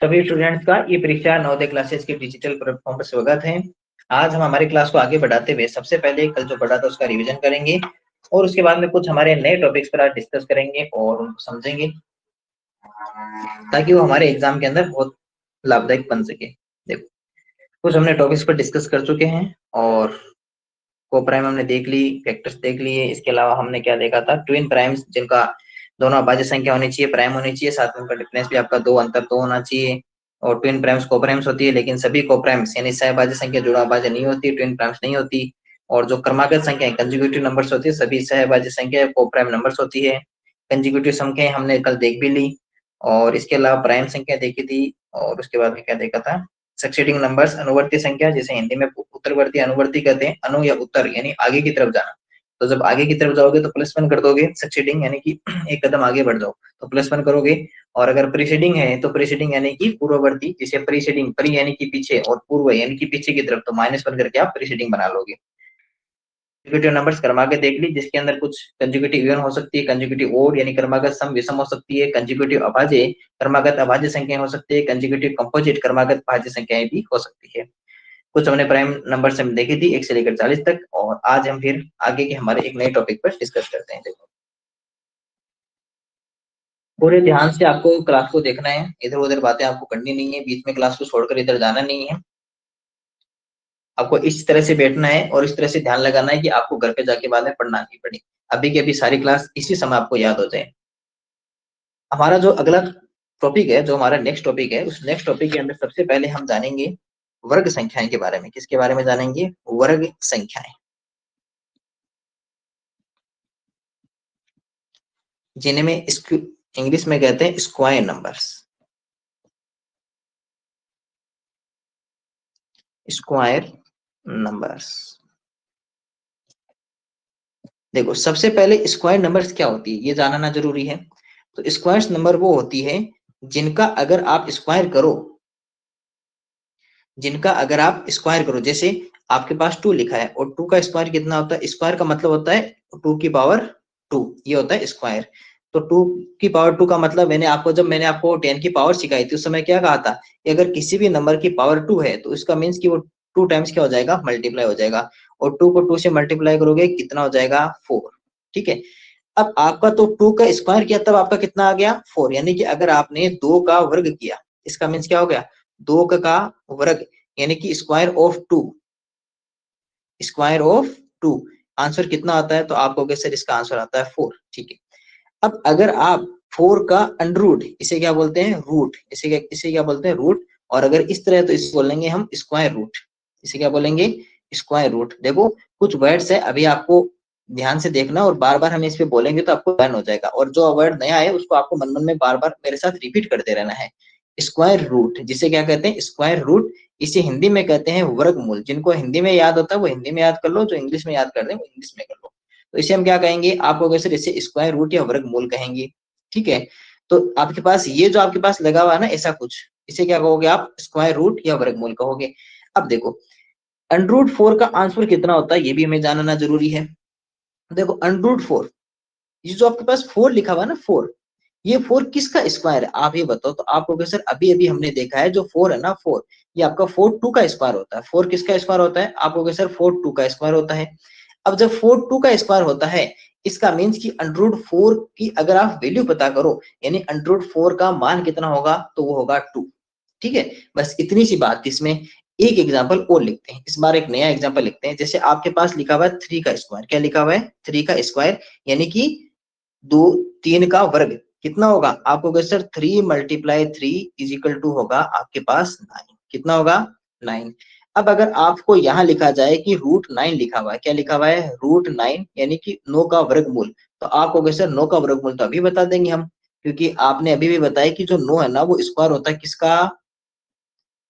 सभी स्टूडेंट्स का ई परीक्षा नवोदय क्लासेस के डिजिटल प्लेटफॉर्म पर स्वागत है। आज हम हमारी क्लास को आगे बढ़ाते हुए सबसे पहले कल जो पढ़ा था उसका रिवीजन करेंगे और उसके बाद में कुछ हमारे नए टॉपिक्स पर आज डिस्कस करेंगे और उनको समझेंगे ताकि वो हमारे एग्जाम के अंदर बहुत लाभदायक बन सके। देखो, कुछ हमने टॉपिक्स पर डिस्कस कर चुके हैं और कोप्राइम हमने देख ली, फैक्टर्स देख लिए। इसके अलावा हमने क्या देखा था, ट्विन प्राइम्स जिनका दोनों अभाज्य संख्या होनी चाहिए, प्राइम होनी चाहिए, साथ में उनका डिफरेंस भी आपका दो अंतर दो होना चाहिए। और ट्विन प्राइम्स कोप्राइम्स होती है, लेकिन सभी कोप्राइम्स यानी सहअभाज्य संख्या जुड़ा अभाज्य नहीं होती, ट्विन प्राइम्स नहीं होती। और जो क्रमागत संख्या कंसेक्यूटिव नंबर्स होती है सभी सहअभाज्य संख्या कोप्राइम नंबर्स होती है। कंसेक्यूटिव संख्याएं हमने कल देख भी ली और इसके अलावा प्राइम संख्या देखी थी। और उसके बाद में क्या देखा था, सक्सेडिंग नंबर्स अनुवर्ती संख्या, जिसे हिंदी में उत्तरवर्ती अनुवर्ती कहते हैं। अनु या उत्तर यानी आगे की तरफ जाना, तो जब आगे की तरफ जाओगे तो +1 कर दोगे। सक्सेडिंग यानी कि एक कदम आगे बढ़ जाओ तो +1 करोगे। और अगर प्रीसीडिंग है तो प्रीसीडिंग यानी कि पूर्ववर्ती, जिसे प्रीसीडिंग, प्री यानी कि पीछे और पूर्व यानी कि पीछे की तरफ, तो -1 करके आप प्रीसीडिंग बना लोगे। कंसेक्यूटिव नंबर्स क्रमागत देख ली, जिसके अंदर कुछ कंसेक्यूटिव इवन हो सकती है, कंसेक्यूटिव ओड यानी क्रमागत सम विषम हो सकती है, कंसेक्यूटिव अभाज्य क्रमागत अभाज्य संख्याएं हो सकती है, कंसेक्यूटिव कंपोजिट क्रमागत भाज्य संख्याएं भी हो सकती है। कुछ हमने प्राइम नंबर से देखी थी 1 से लेकर 40 तक। और आज हम फिर आगे के हमारे एक नए टॉपिक पर डिस्कस करते हैं। देखो, पूरे ध्यान से आपको क्लास को देखना है, इधर उधर बातें आपको करनी नहीं है, बीच में क्लास को छोड़कर इधर जाना नहीं है। आपको इस तरह से बैठना है और इस तरह से ध्यान लगाना है कि आपको घर पे जाके बाद में पढ़ना नहीं पड़े, अभी की अभी सारी क्लास इसी समय आपको याद हो जाए। हमारा जो अगला टॉपिक है, जो हमारा नेक्स्ट टॉपिक है, उस नेक्स्ट टॉपिक के अंदर सबसे पहले हम जानेंगे वर्ग संख्याएं के बारे में। किसके बारे में जानेंगे? वर्ग संख्याएं, जिन्हें इंग्लिश में कहते हैं स्क्वायर नंबर्स। स्क्वायर नंबर्स, देखो सबसे पहले स्क्वायर नंबर्स क्या होती है ये जानना जरूरी है। तो स्क्वायर नंबर वो होती है जिनका अगर आप स्क्वायर करो, जैसे आपके पास 2 लिखा है और 2 का स्क्वायर कितना होता है? स्क्वायर का मतलब होता है 2 की पावर 2, ये होता है स्क्वायर। तो 2 की पावर 2 का मतलब जब मैंने आपको 10 की पावर सिखाई थी उस समय क्या कहा था, अगर किसी भी नंबर की पावर 2 है तो इसका मीन्स कि वो 2 टाइम्स क्या हो जाएगा, मल्टीप्लाई हो जाएगा। और 2 को 2 से मल्टीप्लाई करोगे कितना हो जाएगा, 4। ठीक है, अब आपका तो 2 का स्क्वायर किया तब आपका कितना आ गया, 4। यानी कि अगर आपने 2 का वर्ग किया, इसका मीन्स क्या हो गया, 2 का वर्ग यानी कि स्क्वायर ऑफ 2 आंसर कितना आता है? तो आप कहोगे सर इसका आंसर आता है 4। ठीक है, अब अगर आप 4 का अंडररूट, इसे क्या बोलते हैं, रूट, इसे क्या बोलते हैं, रूट। और अगर इस तरह तो इसे बोलेंगे हम स्क्वायर रूट, इसे क्या बोलेंगे, स्क्वायर रूट। देखो कुछ वर्ड्स है, अभी आपको ध्यान से देखना और बार बार हम इस पे बोलेंगे तो आपको लर्न हो जाएगा। और जो वर्ड नया है उसको आपको मन मन में बार बार मेरे साथ रिपीट करते रहना है। स्क्वायर रूट, जिसे क्या कहते हैं, स्क्वायर रूट। इसे हिंदी में कहते हैं वर्गमूल। जिनको हिंदी में याद होता है वो हिंदी में याद कर लो, जो इंग्लिश में याद कर रहे हैं वो इंग्लिश में कर लो। तो इसे हम क्या कहेंगे, आपको कैसे, इसे स्क्वायर रूट या वर्गमूल कहेंगे। ठीक है, तो आपके पास ये जो आपके पास लगा हुआ है ना ऐसा कुछ, इसे क्या कहोगे आप, स्क्वायर रूट या वर्गमूल कहोगे। अब देखो अंडररूट 4 का आंसर कितना होता है ये भी हमें जानना जरूरी है। देखो अंडररूट 4, ये जो आपके पास 4 लिखा हुआ है ना 4, ये 4 किसका स्क्वायर है आप ये बताओ। तो आप कहोगे सर अभी अभी हमने देखा है जो 4 है ना 4, ये आपका 4 2 का स्क्वायर होता है। 4 किसका स्क्वायर होता है? आप कहोगे सर 4 2 का स्क्वायर होता है। अब जब 4 2 का स्क्वायर होता है, इसका मीन्स कि अंडररूट 4 की अगर आप वैल्यू पता करो, यानी अंडररूट 4 का मान कितना होगा, तो वो होगा 2। ठीक है, बस इतनी सी बात। इसमें एक एग्जांपल और लिखते हैं, इस बार एक नया एग्जांपल लिखते हैं। जैसे आपके पास लिखा हुआ है 3 का स्क्वायर, क्या लिखा हुआ है, 3 का स्क्वायर, यानी कि 3 का वर्ग कितना होगा। आपको कहोगे सर 3 × 3 = होगा आपके पास 9। कितना होगा, 9। अब अगर आपको यहाँ लिखा जाए कि √9 लिखा हुआ है, क्या लिखा हुआ है, √9 यानी कि 9 का वर्गमूल। तो आप कहोगे सर 9 का वर्गमूल तो अभी बता देंगे हम, क्योंकि आपने अभी भी बताया कि जो 9 है ना वो स्क्वायर होता है किसका,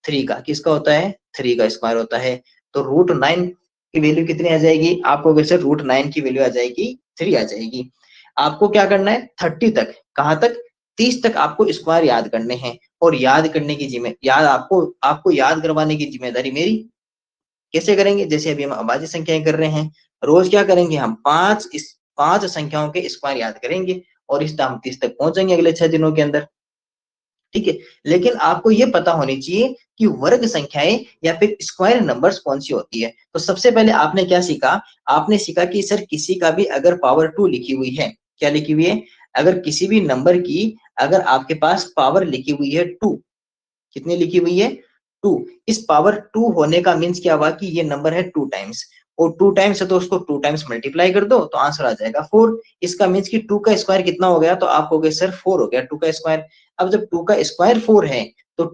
3 का। किसका होता है, 3 का स्क्वायर होता है। तो √9 की वैल्यू कितनी आ जाएगी, आपको वैसे √9 की वैल्यू आ जाएगी 3 आ जाएगी। आपको क्या करना है 30 तक, कहाँ तक, 30 तक आपको स्क्वायर याद करने हैं। और याद करने की आपको याद करवाने की जिम्मेदारी मेरी। कैसे करेंगे, जैसे अभी हम अभाज्य संख्याएं कर रहे हैं, रोज क्या करेंगे हम 5 संख्याओं के स्क्वायर याद करेंगे और इस 30 तक पहुंच जाएंगे अगले 6 दिनों के अंदर। ठीक है, लेकिन आपको ये पता होनी चाहिए कि वर्ग संख्याएं या फिर स्क्वायर नंबर्स कौन सी होती है। तो सबसे पहले आपने क्या सीखा, आपने सीखा कि सर किसी का भी अगर पावर 2 लिखी हुई है, क्या लिखी हुई है, अगर किसी भी नंबर की अगर आपके पास पावर लिखी हुई है 2, कितनी लिखी हुई है 2, इस पावर 2 होने का मीन्स क्या हुआ कि ये नंबर है 2 टाइम्स, और 2 टाइम्स है तो उसको 2 टाइम्स मल्टीप्लाई कर दो तो आंसर आ जाएगा 4। इसका मीन्स कि 2 का स्क्वायर कितना हो गया, तो आप कहोगे सर 4 हो गया 2 का स्क्वायर। अब जब 2 का स्क्वायर 4 है तो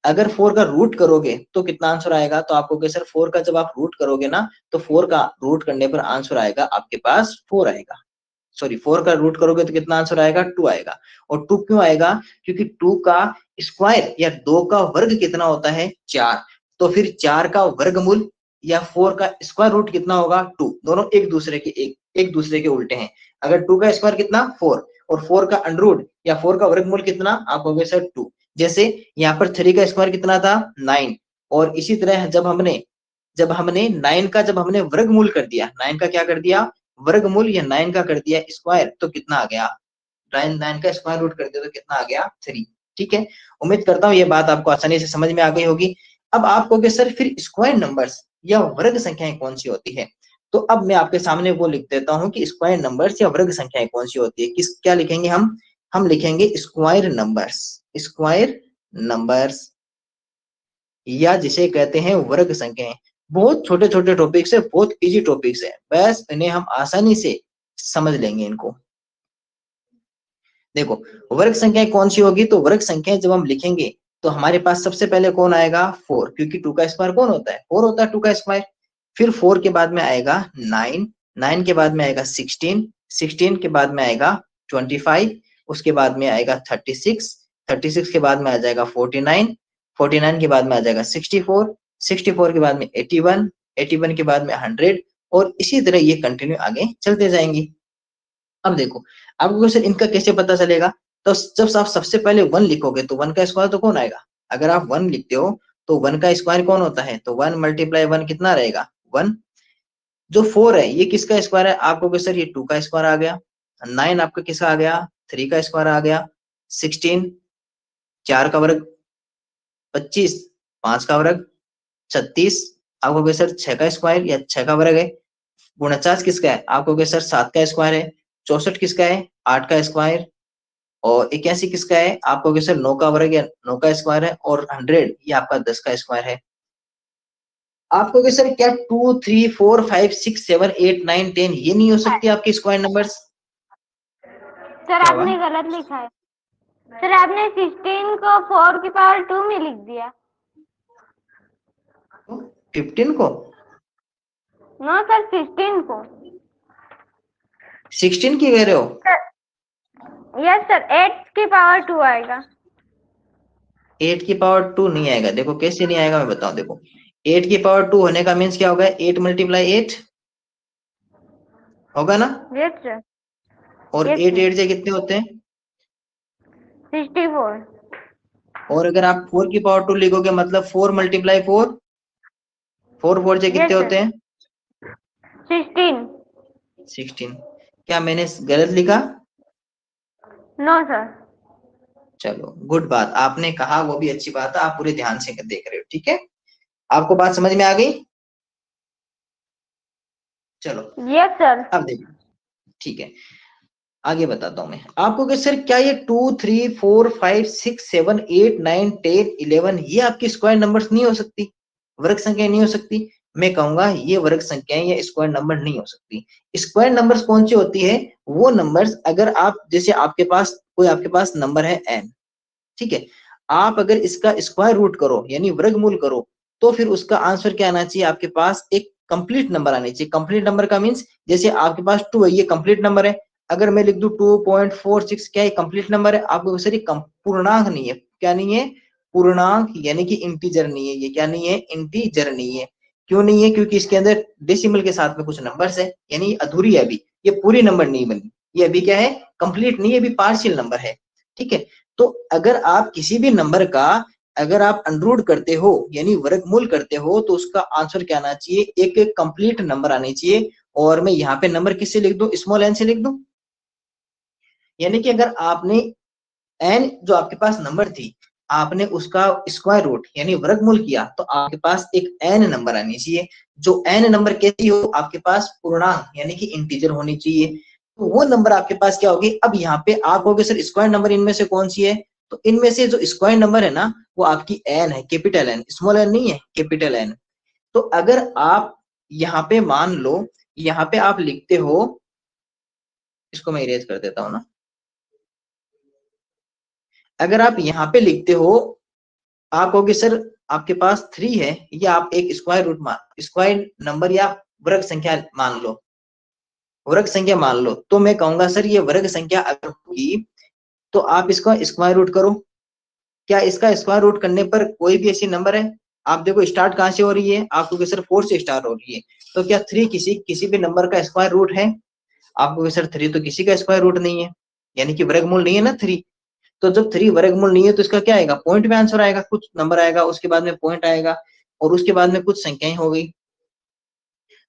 अगर 4 का रूट करोगे तो कितना आंसर आएगा, तो आप कहोगे सर 4 का जब आप रूट करोगे ना तो 4 का रूट करने पर आंसर आएगा आपके पास 4 आएगा। सॉरी 4 का रूट करोगे तो कितना आंसर आएगा 2 आएगा। और 2 क्यों आएगा, क्योंकि 2 का स्क्वायर या 2 का वर्ग कितना होता है 4, तो फिर 4 का वर्गमूल या 4 का स्क्वायर रूट कितना होगा 2, दोनों एक दूसरे के उल्टे हैं। अगर 2 का स्क्वायर कितना 4 और 4 का अंडररूट या 4 का वर्गमूल कितना, आप कहोगे सर 2। जैसे यहाँ पर 3 का स्क्वायर कितना था 9, और इसी तरह जब हमने 9 का जब हमने वर्गमूल कर दिया, 9 का क्या कर दिया वर्गमूल या 9 का कर दिया स्क्वायर, तो कितना आ गया 9 का स्क्वायर रूट कर दिया तो कितना आ गया 3। ठीक है, उम्मीद करता हूँ ये बात आपको आसानी से समझ में आ गई होगी। अब आप कहोगे सर फिर स्क्वायर नंबर्स या वर्ग संख्याएं कौन सी होती है, तो अब मैं आपके सामने वो लिख देता हूँ कि स्क्वायर नंबर्स या वर्ग संख्याएं कौन सी होती है। किस क्या लिखेंगे हम लिखेंगे स्क्वायर नंबर्स या जिसे कहते हैं वर्ग संख्याएं। बहुत छोटे छोटे टॉपिक्स है, बहुत इजी टॉपिक्स है, बस इन्हें हम आसानी से समझ लेंगे इनको। देखो वर्ग संख्याएं कौन सी होगी, तो वर्ग संख्याएं जब हम लिखेंगे तो हमारे पास सबसे पहले कौन आएगा 4, क्योंकि 2 का स्क्वायर कौन होता है 4 होता है 2 का स्क्वायर। फिर 4 के बाद में आएगा 9, 9 के बाद में आएगा 16, 16 के बाद में आएगा 25, उसके बाद में आएगा 36, 36 के बाद में आ जाएगा 49, 49 के बाद में आ जाएगा 64, 64 के बाद में 81, 81 के बाद में 100, और इसी तरह ये कंटिन्यू आगे चलते जाएंगे। अब देखो आपको सर इनका कैसे पता चलेगा, तो जब आप सबसे पहले 1 लिखोगे तो 1 का स्क्वायर तो कौन आएगा, अगर आप 1 लिखते हो तो 1 का स्क्वायर कौन होता है, तो 1 मल्टीप्लाई 1 कितना रहेगा 1। जो 4 है ये किसका स्क्वायर है, आप कहोगे सर ये 2 का स्क्वायर आ गया। 9 आपका किसका आ गया 3 का स्क्वायर आ गया। 16 4 का वर्ग, 25 5 का वर्ग, 36 आप कहोगे सर 6 का स्क्वायर या 6 का वर्ग है। 49 किसका है, आप कहोगे सर 7 का स्क्वायर है। 64 किसका है 8 का स्क्वायर, और 81 किसका है, आप कहोगे सर 9 का वर्ग या 9 का स्क्वायर है, और 100 ये आपका 10 का स्क्वायर है। आप कहोगे सर क्या 2 3 4 5 6 7 8 9 10 ये नहीं हो सकती आपकी स्क्वायर नंबर्स, सर आपने गलत लिखा है सर, आपने 16 को 4 की पावर 2 में लिख दिया। 15 को नो सर 16 को 16 की कह रहे हो, यस सर 8 की पावर 2 आएगा। 8 की पावर 2 नहीं आएगा, देखो कैसे नहीं आएगा मैं बताऊं। देखो 8 की पावर 2 होने का मीन्स क्या होगा 8 मल्टीप्लाई 8 होगा ना, यस सर, और 8 8 से कितने होते हैं 64। और अगर आप 4 की पावर 2 लिखोगे मतलब 4 मल्टीप्लाई 4, 4 4 से कितने होते हैं 16। 16। क्या मैंने गलत लिखा, नो सर। चलो गुड बात आपने कहा, वो भी अच्छी बात है, आप पूरे ध्यान से देख रहे हो। ठीक है, आपको बात समझ में आ गई, चलो यस सर। अब देखो ठीक है आगे बताता हूं मैं आपको कि सर क्या ये 2 3 4 5 6 7 8 9 10 11 ये आपकी स्क्वायर नंबर्स नहीं हो सकती, वर्ग संख्या नहीं हो सकती। मैं कहूंगा ये वर्ग संख्याएं या स्क्वायर नंबर नहीं हो सकती। स्क्वायर नंबर्स कौन सी होती है, वो नंबर्स अगर आप जैसे आपके पास नंबर है n, ठीक है, आप अगर इसका स्क्वायर रूट करो यानी वर्गमूल करो तो फिर उसका आंसर क्या आना चाहिए, आपके पास एक कंप्लीट नंबर आना चाहिए। कंप्लीट नंबर का मींस जैसे आपके पास 2 है ये कंप्लीट नंबर है, अगर मैं लिख दूं 2.46 क्या ये कंप्लीट नंबर है, आपको सर ये पूर्णांक नहीं है, क्या नहीं है पूर्णांक यानी कि इंटीजर नहीं है, ये क्या नहीं है इंटीजर नहीं है। क्यों नहीं है, क्योंकि इसके अंदर डेसिमल के साथ में कुछ नंबर्स है, यानी अधूरी है अभी, ये पूरी नंबर नहीं बनी, ये अभी क्या है कंप्लीट नहीं है, अभी पार्शियल नंबर है। ठीक है, तो अगर आप किसी भी नंबर का अगर आप अंडररूट करते हो यानी वर्गमूल करते हो तो उसका आंसर क्या आना चाहिए, एक एक कंप्लीट नंबर आनी चाहिए। और मैं यहाँ पे नंबर किससे लिख दूं, स्मॉल n से लिख दूं, यानी कि अगर आपने n जो आपके पास नंबर थी, आपने उसका स्क्वायर रूट यानी वर्गमूल किया, तो आपके पास एक n नंबर आनी चाहिए। जो n नंबर कैसी हो, आपके पास पूर्णांक यानी कि इंटीजर होनी चाहिए। तो वो नंबर आपके पास क्या होगी? अब यहाँ पे आप कहोगे सर स्क्वायर नंबर इनमें से कौन सी है? तो इनमें से जो स्क्वायर नंबर है ना, वो आपकी n है, कैपिटल N, स्मॉल n नहीं है, कैपिटल N। तो अगर आप यहाँ पे मान लो, यहाँ पे आप लिखते हो, इसको मैं इरेज कर देता हूँ ना। अगर आप यहाँ पे लिखते हो, आप कहोगे सर आपके पास 3 है, या आप एक स्क्वायर रूट स्क्वायर नंबर या वर्ग संख्या मान लो, वर्ग संख्या मान लो, तो मैं कहूंगा सर ये वर्ग संख्या अगर होगी तो आप इसका स्क्वायर रूट करो। क्या इसका स्क्वायर रूट करने पर कोई भी ऐसी नंबर है? आप देखो स्टार्ट कहाँ से हो रही है, आपको सर 4 से स्टार्ट हो रही है, तो क्या 3 किसी भी नंबर का स्क्वायर रूट है? आपको सर 3 तो किसी का स्क्वायर रूट नहीं है, यानी कि वर्गमूल नहीं है ना 3। तो जब 3 वर्गमूल नहीं है तो इसका क्या आएगा? पॉइंट में आंसर आएगा, कुछ नंबर आएगा, उसके बाद में पॉइंट आएगा, और उसके बाद में कुछ संख्याएं हो गई।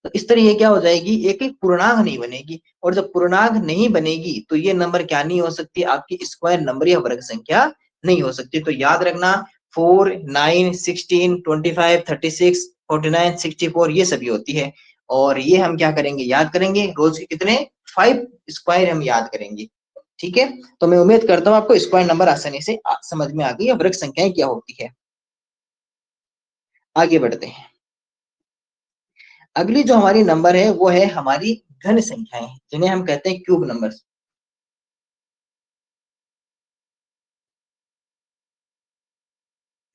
तो इस तरह ये क्या हो जाएगी? एक पूर्णांक नहीं बनेगी, और जब पूर्णांक नहीं बनेगी तो ये नंबर क्या नहीं हो सकती? आपकी स्क्वायर नंबर या वर्ग संख्या नहीं हो सकती। तो याद रखना 4, 9, 16, 25, 36, 49, 64 ये सभी होती है। और ये हम क्या करेंगे? याद करेंगे रोज के कितने? 5 स्क्वायर हम याद करेंगे। ठीक है, तो मैं उम्मीद करता हूँ आपको स्क्वायर नंबर आसानी से समझ में आ गई, या वर्ग संख्याएं क्या होती है। आगे बढ़ते हैं। अगली जो हमारी नंबर है वो है हमारी घन संख्याएं, जिन्हें हम कहते हैं क्यूब नंबर्स।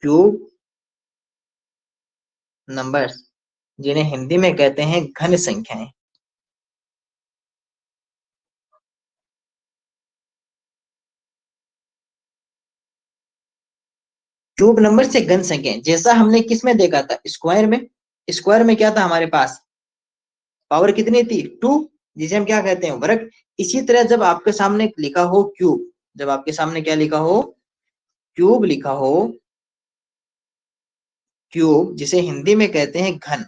क्यूब नंबर्स, जिन्हें हिंदी में कहते हैं घन संख्याएं। क्यूब नंबर से घन संख्याएं, जैसा हमने किस में देखा था? स्क्वायर में। स्क्वायर में क्या था हमारे पास? पावर कितनी थी? 2, जिसे हम क्या कहते हैं? वर्ग। इसी तरह जब आपके सामने लिखा हो क्यूब, जब आपके सामने क्या लिखा हो? क्यूब लिखा हो, क्यूब जिसे हिंदी में कहते हैं घन,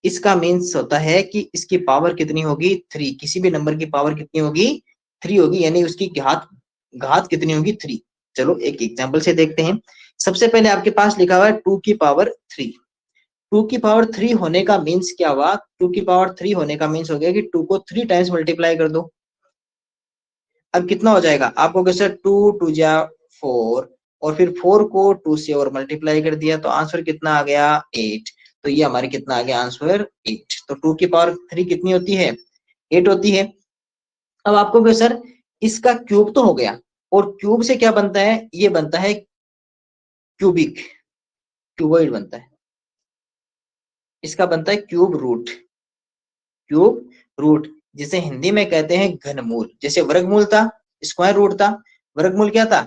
इसका मीन्स होता है कि इसकी पावर कितनी होगी? 3। किसी भी नंबर की पावर कितनी होगी? 3 होगी, यानी उसकी घात घात कितनी होगी? 3। चलो एक एग्जांपल से देखते हैं। सबसे पहले आपके पास लिखा हुआ है 2 की पावर 3। 2 की पावर 3 होने का मीन्स क्या हुआ? 2 की पावर 3 होने का मीन्स हो गया कि 2 को 3 टाइम्स मल्टीप्लाई कर दो। अब कितना हो जाएगा? आपको कैसे? 2 2 जा 4, और फिर 4 को 2 से और मल्टीप्लाई कर दिया, तो आंसर कितना आ गया? 8। तो ये हमारे कितना आ गया? आंसर 8। तो 2 की पावर 3 कितनी होती है? 8 होती है। अब आपको क्या सर, इसका क्यूब तो हो गया, और क्यूब से क्या बनता है? ये बनता है क्यूबिक, क्यूबॉइड बनता है। इसका बनता है क्यूब रूट, क्यूब रूट, जिसे हिंदी में कहते हैं घनमूल। जैसे वर्गमूल था, स्क्वायर रूट था, वर्गमूल क्या था?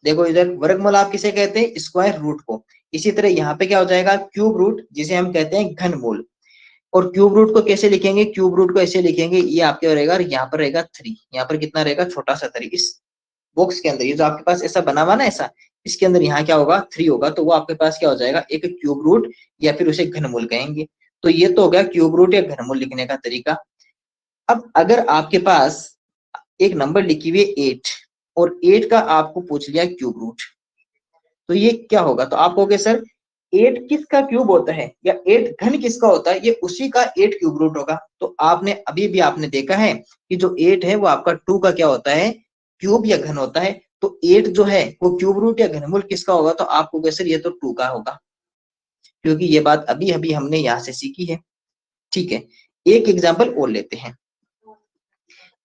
देखो इधर वर्गमूल आप किसे कहते हैं? स्क्वायर रूट को। इसी तरह यहाँ पे क्या हो जाएगा? क्यूब रूट, जिसे हम कहते हैं घनमूल। और क्यूब रूट को कैसे लिखेंगे? क्यूब रूट को ऐसे लिखेंगे, ये आपके रहेगा, यहाँ पर रहेगा 3, यहाँ पर कितना रहेगा? छोटा सा 3। इस बॉक्स के अंदर, ये जो आपके पास ऐसा बना हुआ ना ऐसा, इसके अंदर यहाँ क्या होगा? 3 होगा, तो वो आपके पास क्या हो जाएगा? एक क्यूब रूट, या फिर उसे घनमूल कहेंगे। तो ये तो हो गया क्यूब रूट या घनमूल लिखने का तरीका। अब अगर आपके पास एक नंबर लिखी हुई है 8, और 8 का आपको पूछ लिया क्यूब रूट, तो ये क्या होगा? तो आप कहोगे सर 8 किसका क्यूब होता है, या 8 घन किसका होता है? ये उसी का 8 क्यूब रूट होगा। तो आपने अभी भी आपने देखा है कि जो 8 है वो आपका 2 का क्या होता है? क्यूब या घन होता है। तो 8 जो है वो क्यूब रूट या घनमूल किसका होगा? तो आप कहोगे सर ये तो 2 का होगा, क्योंकि ये बात अभी अभी हमने यहाँ से सीखी है। ठीक है, एक एग्जाम्पल और लेते हैं।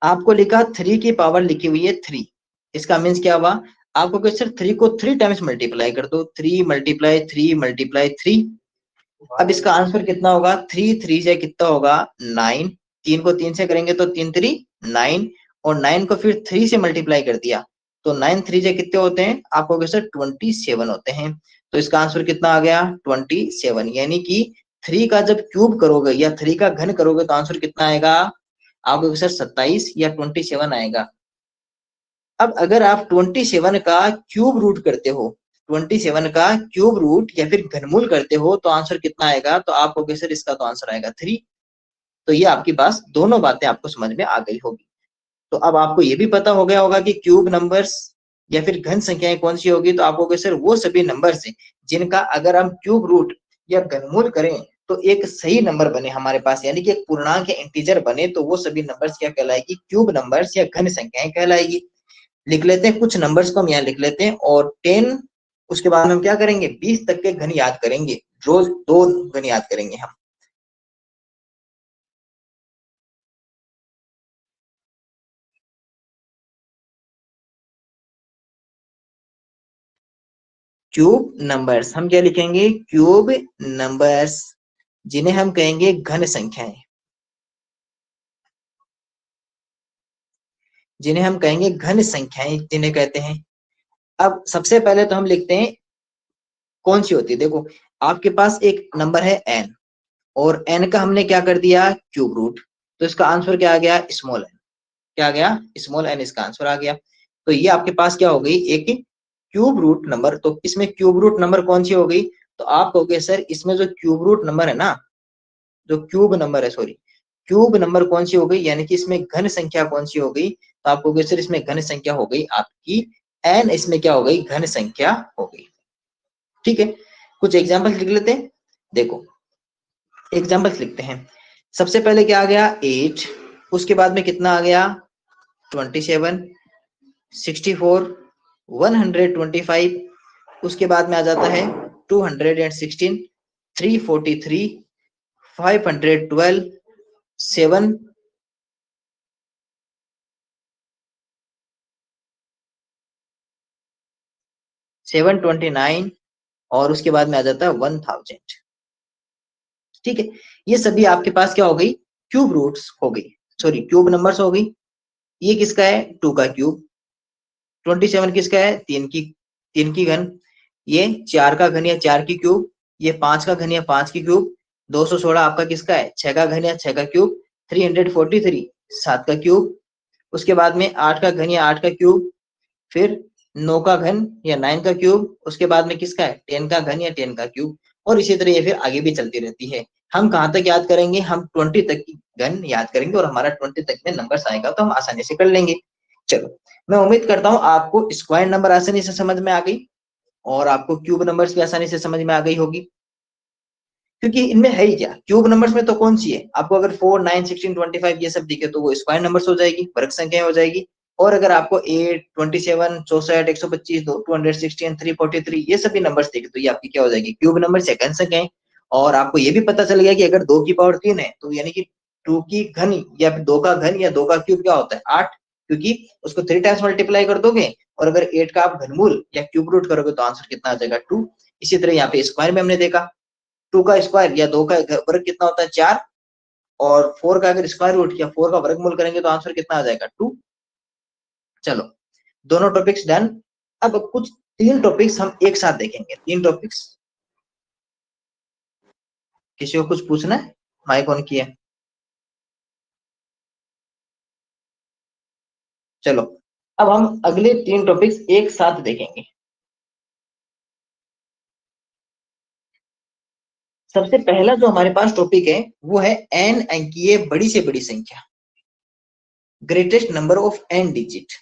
आपको लिखा 3 की पावर लिखी हुई है 3, इसका मीन्स क्या हुआ? आपको कहा सर 3 को 3 टाइम्स मल्टीप्लाई कर दो, 3 मल्टीप्लाई 3 मल्टीप्लाई 3। अब इसका आंसर कितना होगा? 3 3 से कितना होगा? 9। 3 को 3 से करेंगे तो 3 3 9, और 9 को फिर 3 से मल्टीप्लाई कर दिया, तो 9 3 से कितने होते हैं? आपको कहा सर 27 होते हैं। तो इसका आंसर कितना आ गया? 27। यानी कि 3 का जब क्यूब करोगे या 3 का घन करोगे तो आंसर कितना आएगा? आपको सर 27 या 27 आएगा। अब अगर आप 27 का क्यूब रूट करते हो, 27 का क्यूब रूट या फिर घनमूल करते हो, तो आंसर कितना आएगा? तो आप कहोगे सर इसका तो आंसर आएगा 3। तो ये आपकी बात, दोनों बातें आपको समझ में आ गई होगी। तो अब आपको ये भी पता हो गया होगा कि क्यूब नंबर्स या फिर घन संख्याएं कौन सी होगी, तो आपको सर वो सभी नंबर्स हैं जिनका अगर हम क्यूब रूट या घनमूल करें तो एक सही नंबर बने हमारे पास, यानी कि एक पूर्णांक या इंटीजर बने, तो वो सभी नंबर्स क्या कहलाएगी, क्यूब नंबर्स या घन संख्याएं कहलाएगी। लिख लेते हैं कुछ नंबर्स को हम यहाँ लिख लेते हैं, और 10 उसके बाद हम क्या करेंगे, 20 तक के घन याद करेंगे, रोज 2 घन याद करेंगे हम। क्यूब नंबर्स हम क्या लिखेंगे, क्यूब नंबर्स जिन्हें हम कहेंगे घन संख्याएं, जिन्हें हम कहेंगे घन संख्याएं जिन्हें कहते हैं। अब सबसे पहले तो हम लिखते हैं कौन सी होती है। देखो आपके पास एक नंबर है n, और n का हमने क्या कर दिया, क्यूब रूट, तो इसका आंसर क्या आ गया, स्मॉल n। क्या आ गया, स्मॉल n इसका आंसर आ गया। तो ये आपके पास क्या हो गई, एक क्यूब रूट नंबर। तो इसमें क्यूब रूट नंबर कौन सी हो गई, तो आप कहोगे सर इसमें जो क्यूब रूट नंबर है ना, जो क्यूब नंबर है, सॉरी क्यूब नंबर कौन सी हो गई, यानी कि इसमें घन संख्या कौन सी हो गई, तो आप कहोगे सर इसमें घन संख्या हो गई आपकी n, इसमें क्या हो गई, घन संख्या हो गई। ठीक है, कुछ एग्जाम्पल लिख लेते हैं। देखो एग्जाम्पल्स लिखते हैं। सबसे पहले क्या आ गया, 8, उसके बाद में कितना आ गया, 27, 64, 125, उसके बाद में आ जाता है 216, 343, 512, 7, 729, और उसके बाद में आ जाता है 1000। ठीक है, ये सभी आपके पास क्या हो गई, क्यूब रूट्स हो गई, सॉरी क्यूब नंबर्स हो गई। ये किसका है, 2 का क्यूब। 27 किसका है, 3 की घन। ये 4 का घन या 4 की क्यूब। ये 5 का घन या 5 की क्यूब। 216 आपका किसका है, 6 का घन या 6 का क्यूब। 343 7 का क्यूब। उसके बाद में 8 का घन या 8 का क्यूब। फिर 9 का घन या 9 का क्यूब। उसके बाद में किसका है, 10 का घन या 10 का क्यूब। और इसी तरह ये फिर आगे भी चलती रहती है। हम कहाँ तक याद करेंगे, हम 20 तक की घन याद करेंगे, और हमारा 20 तक में नंबर आएगा तो हम आसानी से कर लेंगे। चलो मैं उम्मीद करता हूँ आपको स्क्वायर नंबर आसानी से समझ में आ गई, और आपको क्यूब नंबर्स भी आसानी से समझ में आ गई होगी। क्योंकि इनमें है ही क्या, क्यूब नंबर्स में तो कौन सी है, आपको अगर 4, 9, 16, 25 ये सब दिखे तो वो स्क्वायर नंबर्स हो जाएगी, वर्ग संख्या हो जाएगी। और अगर आपको 8, 27, 64, 125, 216, 343 ये सभी नंबर्स दिखे तो ये आपकी क्या हो जाएगी, क्यूब नंबर से घन संख्याएं। और आपको ये भी पता चल गया कि अगर 2 की पावर 3 है तो यानी कि 2 की घन या फिर 2 का घन या 2 का क्यूब क्या होता है, 8, क्योंकि उसको 3 टाइम्स मल्टीप्लाई कर दोगे, और अगर 8 का आप घनमूल या क्यूब रूट करोगे तो आंसर कितना आ जाएगा, 2। इसी तरह यहाँ पे स्क्वायर में हमने देखा 2 का स्क्वायर या 2 का वर्ग कितना होता है, 4, और 4 का अगर स्क्वायर रूट या 4 का वर्गमूल करेंगे तो आंसर कितना आ जाएगा, 2। चलो दोनों टॉपिक्स डन। अब कुछ 3 टॉपिक्स हम एक साथ देखेंगे, 3 टॉपिक्स। किसी को कुछ पूछना है, माइक ऑन किया। चलो अब हम अगले 3 टॉपिक्स एक साथ देखेंगे। सबसे पहला जो हमारे पास टॉपिक है वो है n अंकीय बड़ी से बड़ी संख्या, greatest number of n digit.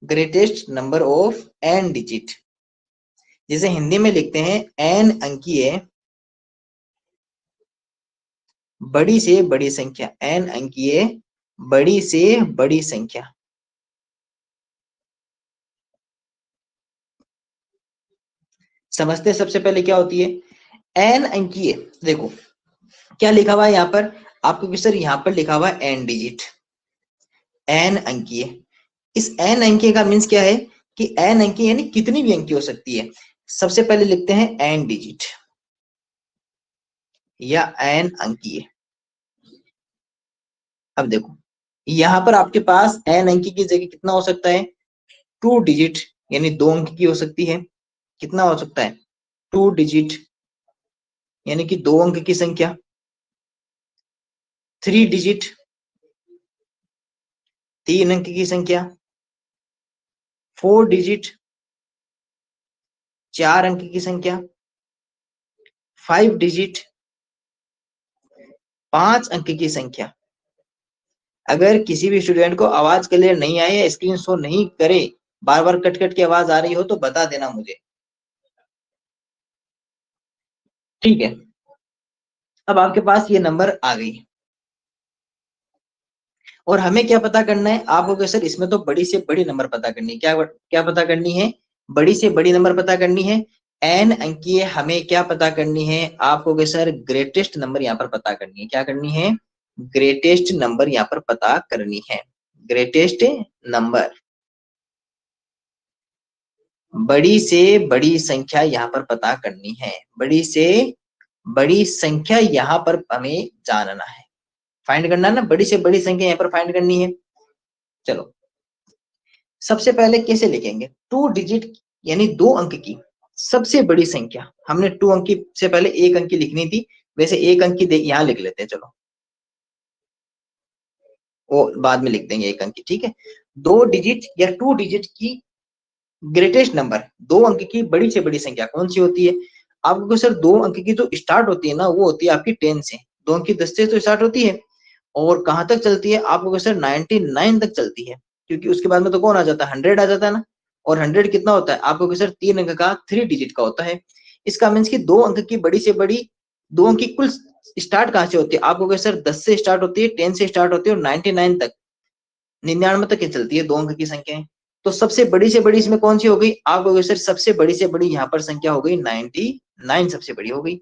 Greatest number of n digit, जिसे हिंदी में लिखते हैं n अंकीय बड़ी से बड़ी संख्या, n अंकीय बड़ी से बड़ी संख्या। समझते हैं सबसे पहले क्या होती है n अंकीय। देखो क्या लिखा हुआ है यहाँ पर आपको, सर यहाँ पर लिखा हुआ है n डिजिट, n अंकीय। इस n अंकीय का मीन्स क्या है कि n अंकीय यानी कितनी भी अंकी हो सकती है। सबसे पहले लिखते हैं n डिजिट या n अंकीय। अब देखो यहाँ पर आपके पास n अंकी की जगह कितना हो सकता है, 2 डिजिट यानी 2 अंक की हो सकती है। कितना हो सकता है, 2 डिजिट यानी कि 2 अंक की संख्या। 3 डिजिट 3 अंक की संख्या। 4 डिजिट 4 अंक की संख्या, 5 डिजिट 5 अंक की संख्या। अगर किसी भी स्टूडेंट को आवाज क्लियर नहीं आई है, स्क्रीन शो नहीं करे, बार बार कट कट की आवाज आ रही हो तो बता देना मुझे, ठीक है। अब आपके पास ये नंबर आ गई और हमें क्या पता करना है, आपको कि सर इसमें तो बड़ी से बड़ी नंबर पता करनी है। क्या क्या पता करनी है? बड़ी से बड़ी नंबर पता करनी है। एन अंकीय हमें क्या पता करनी है आपको कि सर ग्रेटेस्ट नंबर यहाँ पर पता करनी है। क्या करनी है? ग्रेटेस्ट नंबर यहाँ पर पता करनी है। ग्रेटेस्ट नंबर, बड़ी से बड़ी संख्या यहाँ पर पता करनी है। बड़ी से बड़ी संख्या यहाँ पर हमें जानना है, फाइंड करना है ना। बड़ी से बड़ी संख्या यहाँ पर फाइंड करनी है। चलो सबसे पहले कैसे लिखेंगे? 2 डिजिट यानी 2 अंक की सबसे बड़ी संख्या। हमने 2 अंक की से पहले 1 अंक की लिखनी थी, वैसे 1 अंक की यहाँ लिख लेते हैं। चलो वो बाद में लिख देंगे 1 अंक की, ठीक है। 2 डिजिट या 2 डिजिट की ग्रेटेस्ट नंबर, 2 अंक की बड़ी से बड़ी संख्या कौन सी होती है? आपको सर 2 अंक की जो स्टार्ट होती है ना, वो होती है आपकी 10 से। 2 अंक की 10 से तो स्टार्ट होती है और कहां तक चलती है आपको सर? 99 तक चलती है, क्योंकि उसके बाद में तो कौन आ जाता है? 100 आ जाता है ना। और 100 कितना होता है आपको सर? 3 अंक का, 3 डिजिट का होता है। इसका मीन्स की 2 अंक की बड़ी से बड़ी, 2 अंक की कुल स्टार्ट कहां से होती है आपको सर? 10 से स्टार्ट होती है, 10 से स्टार्ट होती है और 99 तक, 99 तक चलती है 2 अंक की संख्याएं। तो सबसे बड़ी से बड़ी इसमें कौन सी हो गई आपको सर? सबसे बड़ी से बड़ी यहाँ पर संख्या हो गई 99, सबसे बड़ी हो गई।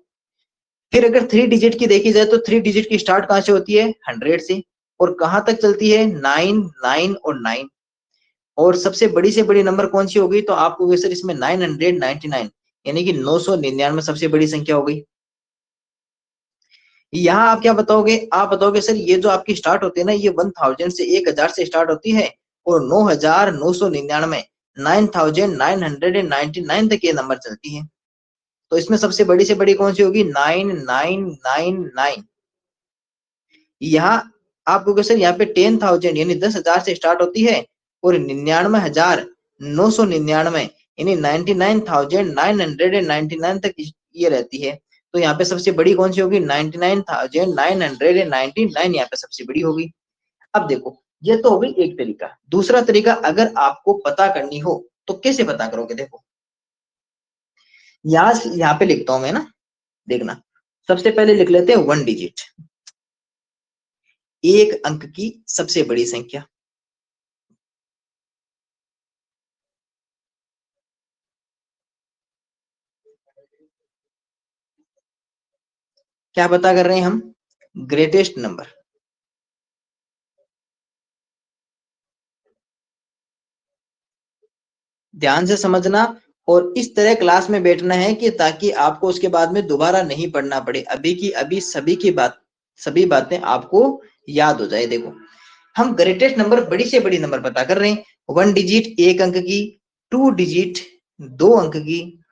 फिर अगर 3 डिजिट की देखी जाए तो 3 डिजिट की स्टार्ट कहां से होती है? 100 से, और कहां तक चलती है? 9, 9 और 9। और सबसे बड़ी से बड़ी नंबर कौन सी हो गई? तो आपको सर इसमें 999 यानी कि 999 सबसे बड़ी संख्या हो गई। यहाँ आप क्या बताओगे? आप बताओगे सर ये जो आपकी स्टार्ट होती है ना, ये 1000 से 1000 से स्टार्ट होती है और 9999 9999 तक ये नंबर चलती है। तो इसमें सबसे बड़ी से बड़ी कौन सी होगी? 9999। यहाँ आपको सर यहाँ पे 10,000 यानी 10,000 से स्टार्ट होती है और 99,999 यानी 99,999 तक ये रहती है। तो यहाँ पे सबसे बड़ी कौन सी होगी? 99,999 यहाँ पे सबसे बड़ी होगी। अब देखो ये तो हो गई एक तरीका। दूसरा तरीका, अगर आपको पता करनी हो तो कैसे पता करोगे? देखो यहाँ पे लिखता हूं मैं ना, देखना। सबसे पहले लिख लेते हैं 1 डिजिट, 1 अंक की सबसे बड़ी संख्या। क्या पता कर रहे हैं हम? Greatest number. ध्यान से समझना और इस तरह क्लास में बैठना है कि ताकि आपको उसके बाद में दोबारा नहीं पढ़ना पड़े। अभी की अभी सभी बातें आपको याद हो जाए। देखो हम ग्रेटेस्ट नंबर, बड़ी से बड़ी नंबर पता कर रहे हैं। 1 डिजिट 1 अंक की, 2 डिजिट 2 अंक की,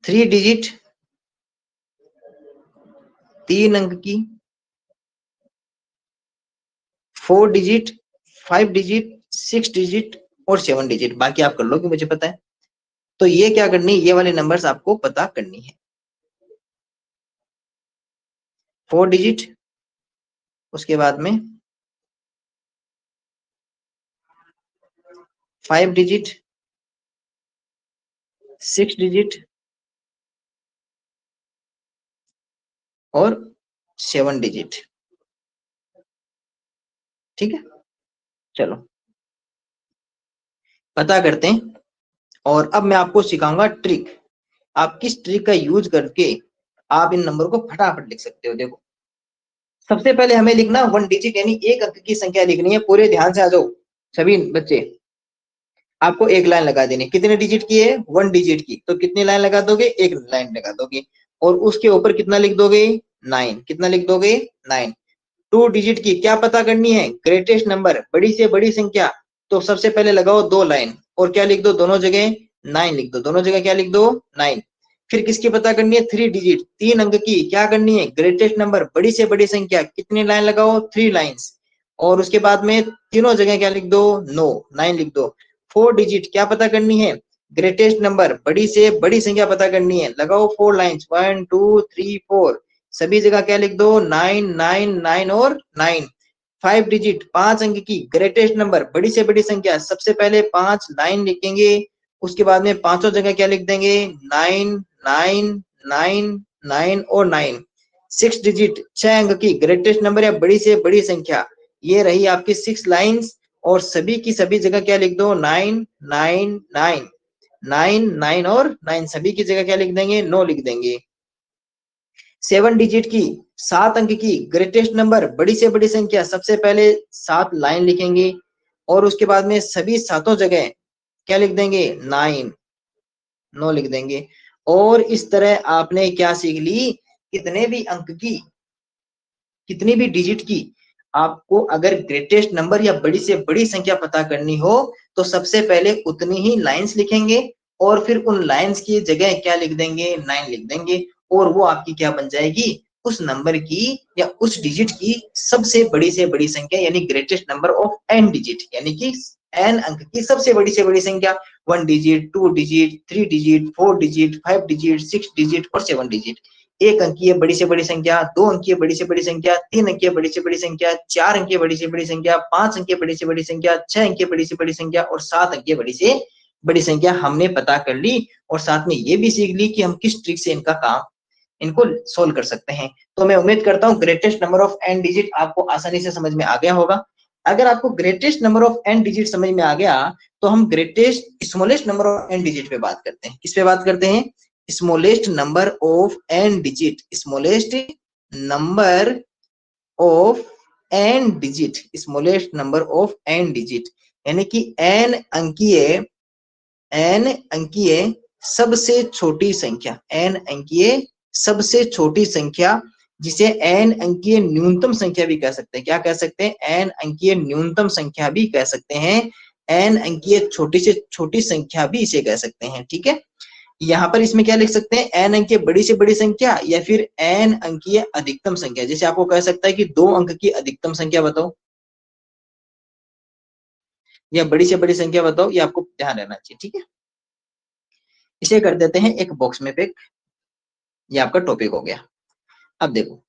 3 डिजिट 3 अंक की, 4 डिजिट 5 डिजिट 6 डिजिट और 7 डिजिट। बाकी आप कर लो कि मुझे पता है। तो ये क्या करनी है? ये वाले नंबर्स आपको पता करनी है। 4 डिजिट, उसके बाद में 5 डिजिट, 6 डिजिट और 7 डिजिट। ठीक है, चलो पता करते हैं। और अब मैं आपको सिखाऊंगा ट्रिक। आप किस ट्रिक का यूज करके आप इन नंबर को फटाफट लिख सकते हो। देखो सबसे पहले हमें लिखना 1 डिजिट यानी 1 अंक की संख्या लिखनी है। पूरे ध्यान से आ जाओ सभी बच्चे। आपको एक लाइन लगा देनी। कितने डिजिट की है? 1 डिजिट की। तो कितनी लाइन लगा दोगे? एक लाइन लगा दोगे। और उसके ऊपर कितना लिख दोगे? 9। कितना लिख दोगे? 9। 2 डिजिट की क्या पता करनी है? ग्रेटेस्ट नंबर, बड़ी से बड़ी संख्या। तो सबसे पहले लगाओ 2 लाइन और क्या लिख दो? दोनों जगह 9 लिख दो। दोनों जगह क्या लिख दो? 9। फिर किसकी पता करनी है? 3 डिजिट 3 अंक की क्या करनी है? ग्रेटेस्ट नंबर, बड़ी से बड़ी संख्या। कितनी लाइन लगाओ? 3 लाइन्स। और उसके बाद में तीनों जगह क्या लिख दो, 9 लिख दो। 4 डिजिट क्या पता करनी है, ग्रेटेस्ट नंबर, बड़ी से बड़ी संख्या पता करनी है। लगाओ 4 लाइंस, 1 2 3 4, सभी जगह क्या लिख दो, 9 9 9 और 9। 5 डिजिट 5 अंक की ग्रेटेस्ट नंबर, बड़ी से बड़ी संख्या, सबसे पहले 5 लाइन लिखेंगे, उसके बाद में पांचों जगह क्या लिख देंगे, 9 9 9 9 और 9। 6 डिजिट 6 अंक की ग्रेटेस्ट नंबर या बड़ी से बड़ी संख्या, ये रही आपकी 6 लाइंस, और सभी की सभी जगह क्या लिख दो, 9 9 9 9 9 और 9, सभी की जगह क्या लिख देंगे, 9 लिख देंगे। 7 डिजिट की 7 अंक की ग्रेटेस्ट नंबर, बड़ी से बड़ी संख्या, सबसे पहले 7 लाइन लिखेंगे, और उसके बाद में सभी सातों जगह क्या लिख देंगे, 9 लिख देंगे। और इस तरह आपने क्या सीख ली, कितने भी अंक की, कितनी भी डिजिट की आपको अगर ग्रेटेस्ट नंबर या बड़ी से बड़ी संख्या पता करनी हो, तो सबसे पहले उतनी ही लाइंस लिखेंगे, और फिर उन लाइंस की जगह क्या लिख देंगे, 9 लिख देंगे, और वो आपकी क्या बन जाएगी, उस नंबर की या उस डिजिट की सबसे बड़ी से बड़ी संख्या, यानी greatest number of n digit, यानी कि n अंक की सबसे बड़ी से बड़ी संख्या। 1 digit, 2 digit, 3 digit, 4 digit, 5 digit, 6 digit और 7 डिजिट। एक अंकीय बड़ी से बड़ी संख्या, 2 अंकीय बड़ी से बड़ी संख्या, 3 अंकीय बड़ी से बड़ी संख्या, 4 अंकीय बड़ी से बड़ी संख्या, 5 अंकीय बड़ी से बड़ी संख्या, 6 अंकीय बड़ी से बड़ी संख्या और 7 अंकीय बड़ी से बड़ी संख्या हमने पता कर ली, और साथ में ये भी सीख ली कि हम किस ट्रिक से इनका काम, इनको सोल्व कर सकते हैं। तो मैं उम्मीद करता हूँ greatest number of n digit आपको आसानी से समझ में आ गया होगा। अगर आपको greatest number of n digit समझ में आ गया, तो हम greatest smallest number of n digit पे बात करते हैं। किस पे बात करते हैं, smallest number of n digit, smallest number of n digit, smallest number of n digit, यानी कि n अंकीय सबसे छोटी संख्या, n अंकीय सबसे छोटी संख्या, जिसे n अंकीय न्यूनतम संख्या भी कह सकते हैं। क्या कह सकते हैं, n अंकीय न्यूनतम संख्या भी कह सकते हैं, n अंकीय छोटी से छोटी संख्या भी इसे कह सकते हैं। ठीक है, यहाँ पर इसमें क्या लिख सकते हैं, n अंकीय बड़ी से बड़ी संख्या या फिर n अंकीय अधिकतम संख्या। जैसे आपको कह सकता है कि 2 अंक की अधिकतम संख्या बताओ, या बड़ी से बड़ी संख्या बताओ, ये आपको ध्यान रहना चाहिए। ठीक है, इसे कर देते हैं एक बॉक्स में पैक, ये आपका टॉपिक हो गया। अब देखो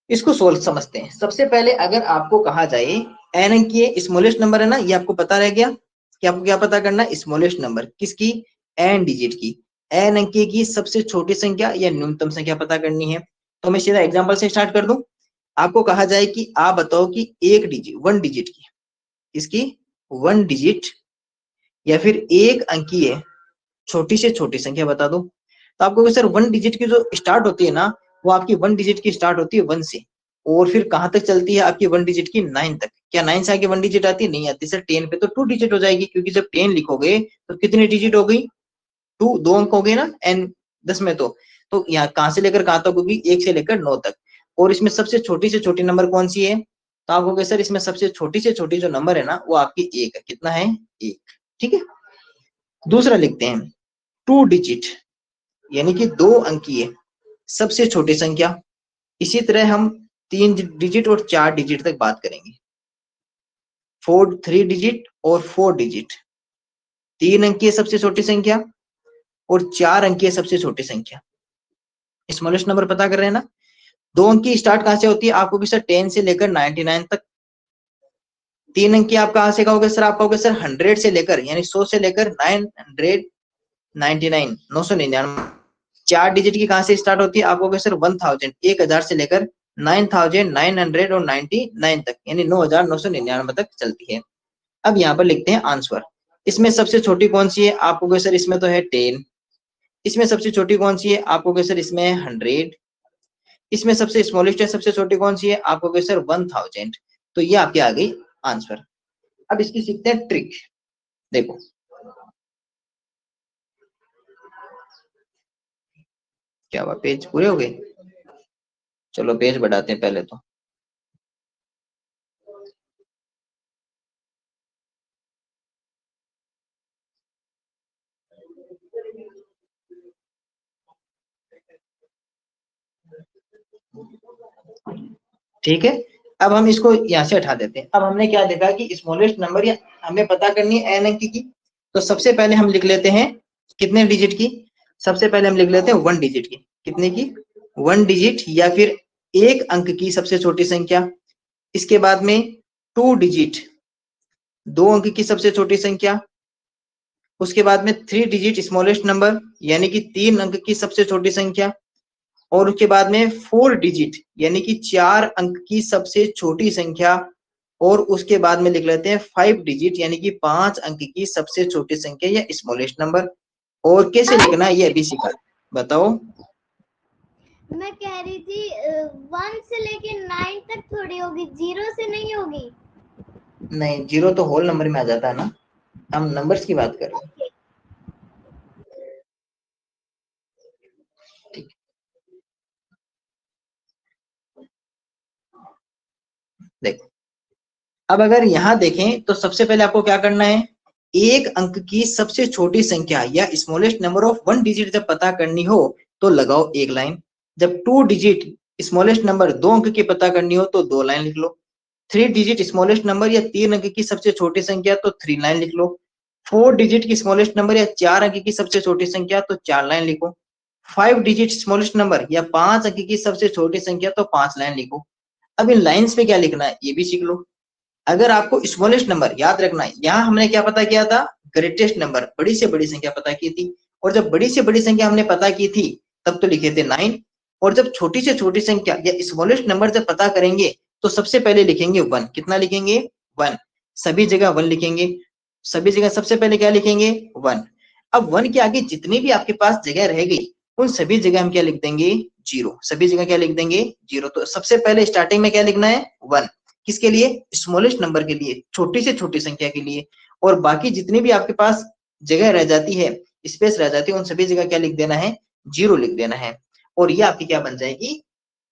इसको सोल्व समझते हैं। सबसे पहले अगर आपको कहा जाए n अंकीय स्मॉलेस्ट नंबर है ना, ये आपको पता रह गया कि आपको क्या पता करना है, स्मॉलेस्ट नंबर किसकी, n डिजिट की, n अंकीय की सबसे छोटी संख्या या न्यूनतम संख्या पता करनी है। तो मैं सीधा एग्जांपल से स्टार्ट कर दूं। आपको कहा जाए कि आप बताओ कि एक डिजिट, 1 डिजिट की, इसकी 1 डिजिट या फिर एक अंकीय छोटी से छोटी संख्या बता दो। तो आपको सर 1 डिजिट की जो स्टार्ट होती है ना, वो आपकी 1 डिजिट की स्टार्ट होती है 1 से, और फिर कहां तक चलती है आपकी 1 डिजिट की, 9 तक। क्या 9 से आगे 1 डिजिट आती है, नहीं आती सर। 10 पे तो 2 डिजिट हो जाएगी, क्योंकि जब 10 लिखोगे तो कितनी डिजिट हो गई, 2, 2 अंक हो गए ना n 10 में। तो यहाँ कहां से लेकर कहां तक होगी, 1 से लेकर 9 तक। और इसमें सबसे छोटी से छोटी नंबर कौन सी है, तो आप कहोगे सर इसमें सबसे छोटी से छोटी जो नंबर है ना, वो आपकी 1 है। कितना है, 1। ठीक है, दूसरा लिखते हैं 2 डिजिट, यानी कि 2 अंकीय सबसे छोटी संख्या। इसी तरह हम 3 डिजिट और 4 डिजिट तक बात करेंगे। 3 डिजिट और 4 डिजिट, 3 अंकीय सबसे छोटी संख्या और 4 अंकीय सबसे छोटी संख्या। स्मॉलेस्ट नंबर पता कर रहे हैं ना। 2 अंक की स्टार्ट कहां से होती है, आपको सर 10 से लेकर 99 तक। 3 अंक की आप कहां से कहोगे सर, आप कहोगे सर 100 से लेकर, यानी 100 से लेकर 999, 999। 4 डिजिट की कहां से स्टार्ट होती है, आप कहोगे सर 1000, 1000 से लेकर 9999 तक, यानी 9999 तक चलती है। अब यहाँ पर लिखते हैं आंसर। इसमें सबसे छोटी कौन सी है, आप कहोगे सर इसमें तो है 10। इसमें सबसे छोटी कौन सी है, आप कहोगे सर इसमें है 100। इसमें सबसे स्मॉलेस्ट है, सबसे छोटी कौन सी है, आप कहोगे सर 1000। तो ये आपके आ गई आंसर। अब इसकी सीखते हैं ट्रिक। देखो क्या हुआ, पेज पूरे हो गए, चलो पेज बढ़ाते हैं पहले तो। ठीक है, अब हम इसको यहाँ से हटा देते हैं। अब हमने क्या देखा कि स्मॉलेस्ट नंबर या हमें पता करनी है n अंक की, तो सबसे पहले हम लिख लेते हैं कितने डिजिट की, सबसे पहले हम लिख लेते हैं 1 डिजिट की। कितने की? 1 डिजिट या फिर 1 अंक की सबसे छोटी संख्या। इसके बाद में 2 डिजिट, 2 अंक की सबसे छोटी संख्या। उसके बाद में 3 डिजिट स्मॉलेस्ट नंबर यानी कि 3 अंक की सबसे छोटी संख्या। और उसके बाद में 4 डिजिट यानी कि 4 अंक की सबसे छोटी संख्या। और उसके बाद में लिख लेते हैं 5 डिजिट यानी कि 5 अंक की सबसे छोटी संख्या या स्मॉलेस्ट नंबर। और कैसे लिखना है ये अभी सीखा, बताओ। मैं कह रही थी 1 से लेके 9 तक थोड़ी होगी, 0 से नहीं होगी। नहीं, 0 तो होल नंबर में आ जाता है ना, हम नंबर्स की बात कर रहे हैं। देखो, अब अगर यहाँ देखें तो सबसे पहले आपको क्या करना है, 1 अंक की सबसे छोटी संख्या या स्मॉलेस्ट नंबर ऑफ 1 डिजिट जब पता करनी हो तो लगाओ 1 लाइन। जब 2 डिजिट स्मॉलेस्ट नंबर 2 अंक की पता करनी हो तो 2 लाइन लिख लो। 3 डिजिट स्मॉलेस्ट नंबर या 3 अंक की सबसे छोटी संख्या तो 3 लाइन लिख लो। 4 डिजिट की स्मॉलेस्ट नंबर या 4 अंक की सबसे छोटी संख्या तो 4 लाइन लिखो। 5 डिजिट स्मॉलेस्ट नंबर या 5 अंक की सबसे छोटी संख्या तो 5 लाइन लिखो। अब इन लाइन्स पे क्या लिखना है ये भी सीख लो। अगर आपको स्मॉलेस्ट नंबर याद रखना है, यहाँ हमने क्या पता किया था, ग्रेटेस्ट नंबर, बड़ी से बड़ी संख्या पता की थी। और जब बड़ी से बड़ी संख्या हमने पता की थी तब तो लिखे थे 9। और जब छोटी से छोटी संख्या या स्मॉलेस्ट नंबर जब पता करेंगे तो सबसे पहले लिखेंगे 1। कितना लिखेंगे? 1। सभी जगह 1 लिखेंगे, सभी जगह सबसे पहले क्या लिखेंगे? 1। अब 1 के आगे जितनी भी आपके पास जगह रह गई उन सभी जगह हम क्या लिख देंगे? 0। सभी जगह क्या लिख देंगे? 0। तो सबसे पहले स्टार्टिंग में क्या लिखना है? 1। किसके लिए? स्मॉलेस्ट नंबर के लिए, छोटी से छोटी संख्या के लिए। और बाकी जितनी भी आपके पास जगह रह जाती है, स्पेस रह जाती है, उन सभी जगह क्या लिख देना है? 0 लिख देना है। और ये आपकी क्या बन जाएगी?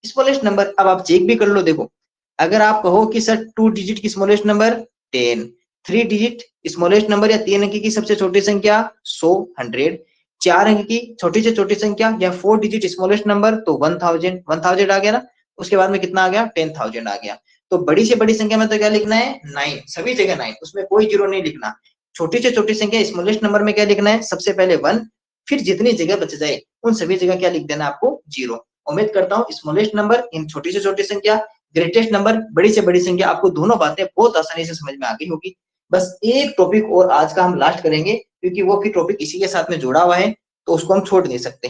Smallest number. अब आप चेक भी कर लो, देखो अगर आप कहो कि सर 2 डिजिट की smallest number 10, 3 digit smallest number या 3 अंक की सबसे छोटी संख्या 100, 100, 4 अंक की छोटी से छोटी संख्या या 4 डिजिट स्मॉलेस्ट नंबर तो 1000, 1000 आ गया ना। उसके बाद में कितना आ गया? 10,000 आ गया। तो बड़ी से बड़ी संख्या में तो क्या लिखना है? 9, सभी जगह 9, उसमें कोई 0 नहीं लिखना। छोटी से छोटी संख्या स्मॉलेस्ट नंबर में क्या लिखना है? सबसे पहले 1, फिर जितनी जगह बच जाए उन सभी जगह क्या लिख देना आपको? 0। उम्मीद करता हूँ स्मॉलेस्ट नंबर इन छोटी से छोटी संख्या, ग्रेटेस्ट नंबर बड़ी से बड़ी संख्या, आपको दोनों बातें बहुत आसानी से समझ में आ गई होगी। बस एक टॉपिक और आज का हम लास्ट करेंगे क्योंकि वो भी टॉपिक इसी के साथ में जुड़ा हुआ है तो उसको हम छोड़ नहीं सकते।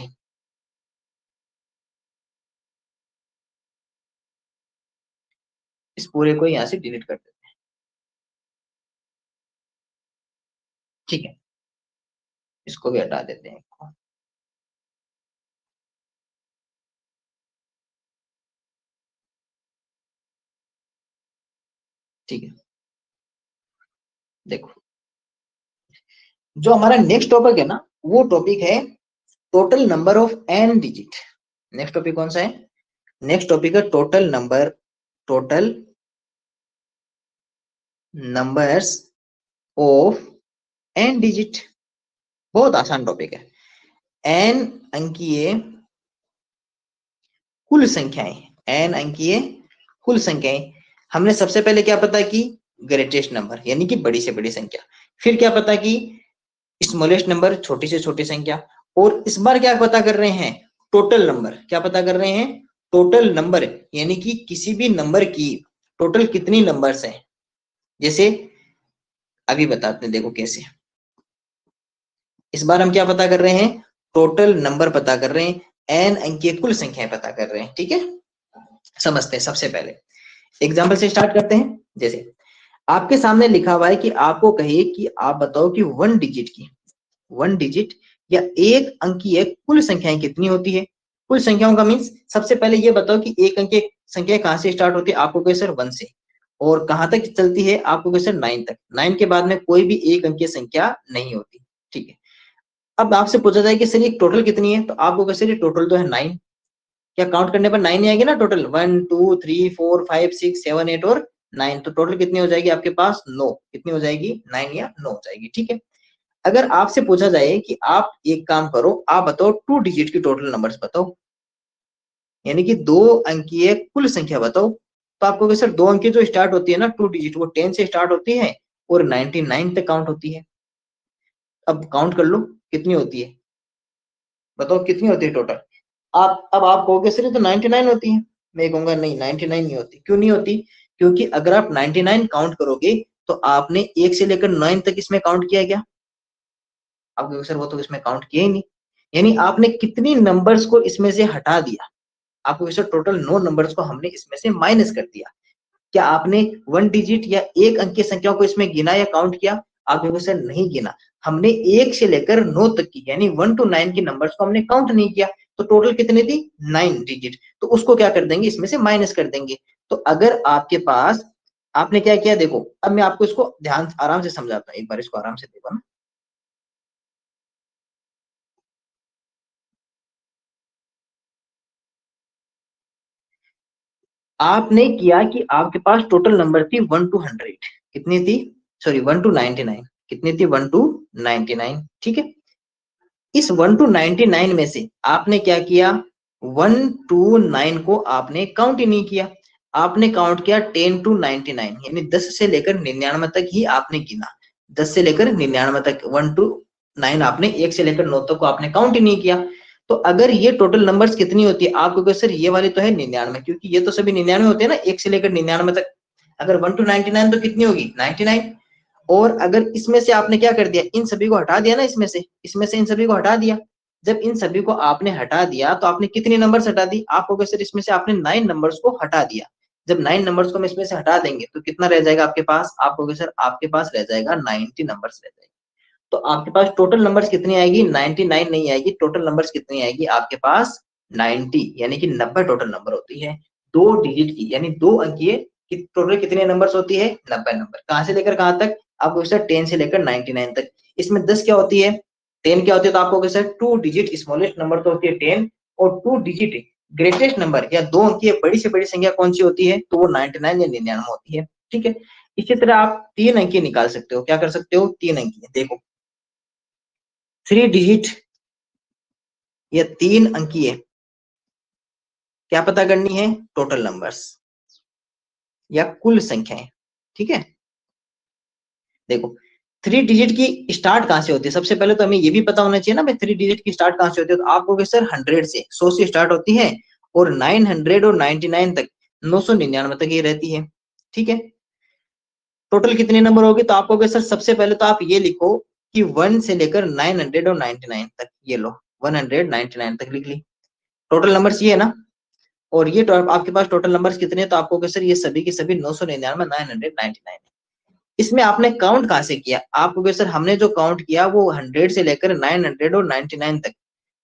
इस पूरे को यहाँ से डिलीट कर देते हैं, ठीक है, इसको भी हटा देते हैं। ठीक है, देखो जो हमारा नेक्स्ट टॉपिक है ना, वो टॉपिक है total number of n digit. Next topic कौन सा है? नेक्स्ट टॉपिक है total numbers of n digit. बहुत आसान टॉपिक है। n अंकीय कुल संख्याएं, n अंकीय कुल संख्याएं। हमने सबसे पहले क्या पता की? ग्रेटेस्ट नंबर यानी कि बड़ी से बड़ी संख्या। फिर क्या पता की? स्मॉलेस्ट नंबर, छोटी से छोटी संख्या। और इस बार क्या पता कर रहे हैं? Total number. क्या पता कर रहे हैं? टोटल नंबर यानी कि किसी भी नंबर की टोटल कितनी नंबर्स हैं। जैसे अभी बताते हैं, देखो कैसे। इस बार हम क्या पता कर रहे हैं? टोटल नंबर पता कर रहे हैं, n अंकीय कुल संख्याएं पता कर रहे हैं। ठीक है, समझते हैं। सबसे पहले एग्जाम्पल से स्टार्ट करते हैं। जैसे आपके सामने लिखा हुआ है कि आपको कहिए कि आप बताओ कि 1 डिजिट या 1 अंकीय कुल संख्याएं कितनी होती है। कुल संख्याओं का मीन्स सबसे पहले ये बताओ कि 1 अंकीय संख्या कहां से स्टार्ट होती है। आपको कहे सर 1 से, और कहां तक चलती है? आपको कहे सर 9 तक। 9 के बाद में कोई भी 1 अंकीय संख्या नहीं होती। ठीक है, अब आपसे पूछा जाए कि सर ये टोटल कितनी है, तो आपको कहे सर ये टोटल तो है 9। क्या काउंट करने पर 9 ही आएगी ना टोटल? 1 2 3 4 5 6 7 8 और 9, तो टोटल कितनी हो जाएगी आपके पास? 9। कितनी हो जाएगी? 9 या 9 हो जाएगी। ठीक है, अगर आपसे पूछा जाए कि आप एक काम करो, आप बताओ 2 डिजिट की टोटल नंबर्स बताओ, यानी कि 2 अंकीय कुल संख्या बताओ, तो आपको कहोगे सर 2 अंक की जो स्टार्ट होती है ना 2 डिजिट, वो 10 से स्टार्ट होती है और 99 तक काउंट होती है। अब काउंट कर लो कितनी होती है, बताओ कितनी होती है टोटल। अब आप कहोगे सर ये तो 99 होती है, मैं कहूंगा नहीं 99 नहीं होती। क्यों नहीं होती? क्योंकि अगर आप 99 काउंट करोगे तो आपने 1 से लेकर 9 तक इसमें काउंट किया क्या? आप कहोगे सर वो तो इसमें काउंट किया ही नहीं, यानी आपने कितनी नंबर्स को इसमें से हटा दिया। आपको सर टोटल 9 नंबर्स को हमने इसमें से माइनस कर दिया। क्या आपने 1 डिजिट या एक अंक की संख्या को इसमें गिना या काउंट किया? आप कहोगे सर नहीं गिना, हमने 1 से लेकर 9 तक की यानी 1 to 9 की नंबर्स को हमने काउंट नहीं किया। तो टोटल कितनी थी? 9 डिजिट। तो उसको क्या कर देंगे, इसमें से माइनस कर देंगे। तो अगर आपके पास, आपने क्या किया देखो, अब मैं आपको इसको ध्यान आराम से समझाता हूँ, एक बार इसको आराम से देखो ना। आपने किया कि आपके पास टोटल नंबर थी 1 to 100, कितनी थी? सॉरी 1 to 99, कितनी थी? 1 to 99, ठीक है। इस 1 to 99 में से आपने क्या किया, 1 to 9 को आपने काउंट ही नहीं किया। आपने काउंट किया 10 to 99, यानी 10 से लेकर 99 तक ही आपने गिना। 10 से लेकर 99 तक, 1 to 9 आपने 1 से लेकर 9 तक को आपने काउंट ही नहीं किया। तो अगर ये टोटल नंबर्स कितनी होती है, आपको कहो सर ये वाली तो है 99, क्योंकि ये तो सभी 99 होते हैं ना, 1 से लेकर 99 तक। अगर 1 to 99 तो कितनी होगी? 99। और अगर इसमें से आपने क्या कर दिया, इन सभी को हटा दिया ना, इसमें से इन सभी को हटा दिया। जब इन सभी को आपने हटा दिया तो आपने कितनी नंबर्स हटा दी? आप कहोगे सर इसमें से आपने 9 नंबर्स को हटा दिया। जब 9 नंबर्स को हम इसमें से हटा देंगे तो कितना रह जाएगा आपके पास? आप कहोगे सर आपके पास रह जाएगा 90 नंबर्स रह जाएगा। तो आपके पास टोटल नंबर्स कितनी आएगी? 99 नहीं आएगी, टोटल नंबर्स कितनी आएगी आपके पास? 90, यानी कि 90 टोटल नंबर होती है। 2 डिजिट की यानी 2 अंकीय टोटल कितने नंबर्स होती है? 90 नंबर। कहां से लेकर कहां तक? आपको सर 10 से लेकर 99 तक। इसमें 10 क्या होती है, 10 क्या होती है? तो आपको सर 2 डिजिट स्मॉलेस्ट नंबर तो होती है 10, और 2 डिजिट ग्रेटेस्ट नंबर या 2 अंकीय बड़ी से बड़ी संख्या कौन सी होती है? तो वो 99 या 99 होती है, ठीक है। इसी तरह आप 3 अंकीय निकाल सकते हो। क्या कर सकते हो? 3 अंकीय। देखो 3 डिजिट या 3 अंकीय क्या पता करनी है? टोटल नंबर्स या कुल संख्याएं, ठीक है। देखो 3 डिजिट की स्टार्ट कहां से होती है? सबसे पहले तो हमें ये भी पता होना चाहिए ना भाई 3 डिजिट की स्टार्ट कहां से होती है। तो आप कहोगे सर 100 से, 100 से स्टार्ट होती है और 900 और 99 तक, 999 तक ये रहती है, ठीक है। टोटल कितने नंबर होगी? तो आप कहोगे सर सबसे पहले तो आप ये लिखो कि 1 से लेकर 900 और 99 तक, ये लो 199 तक लिख ली। टोटल नंबर्स ये है ना, और ये आपके पास टोटल नंबर्स कितने हैं? तो आपको सर ये सभी के सभी 999 999 है। इसमें आपने काउंट कहां से किया? आपको सर हमने जो काउंट किया वो 100 से लेकर 900 और 99 तक,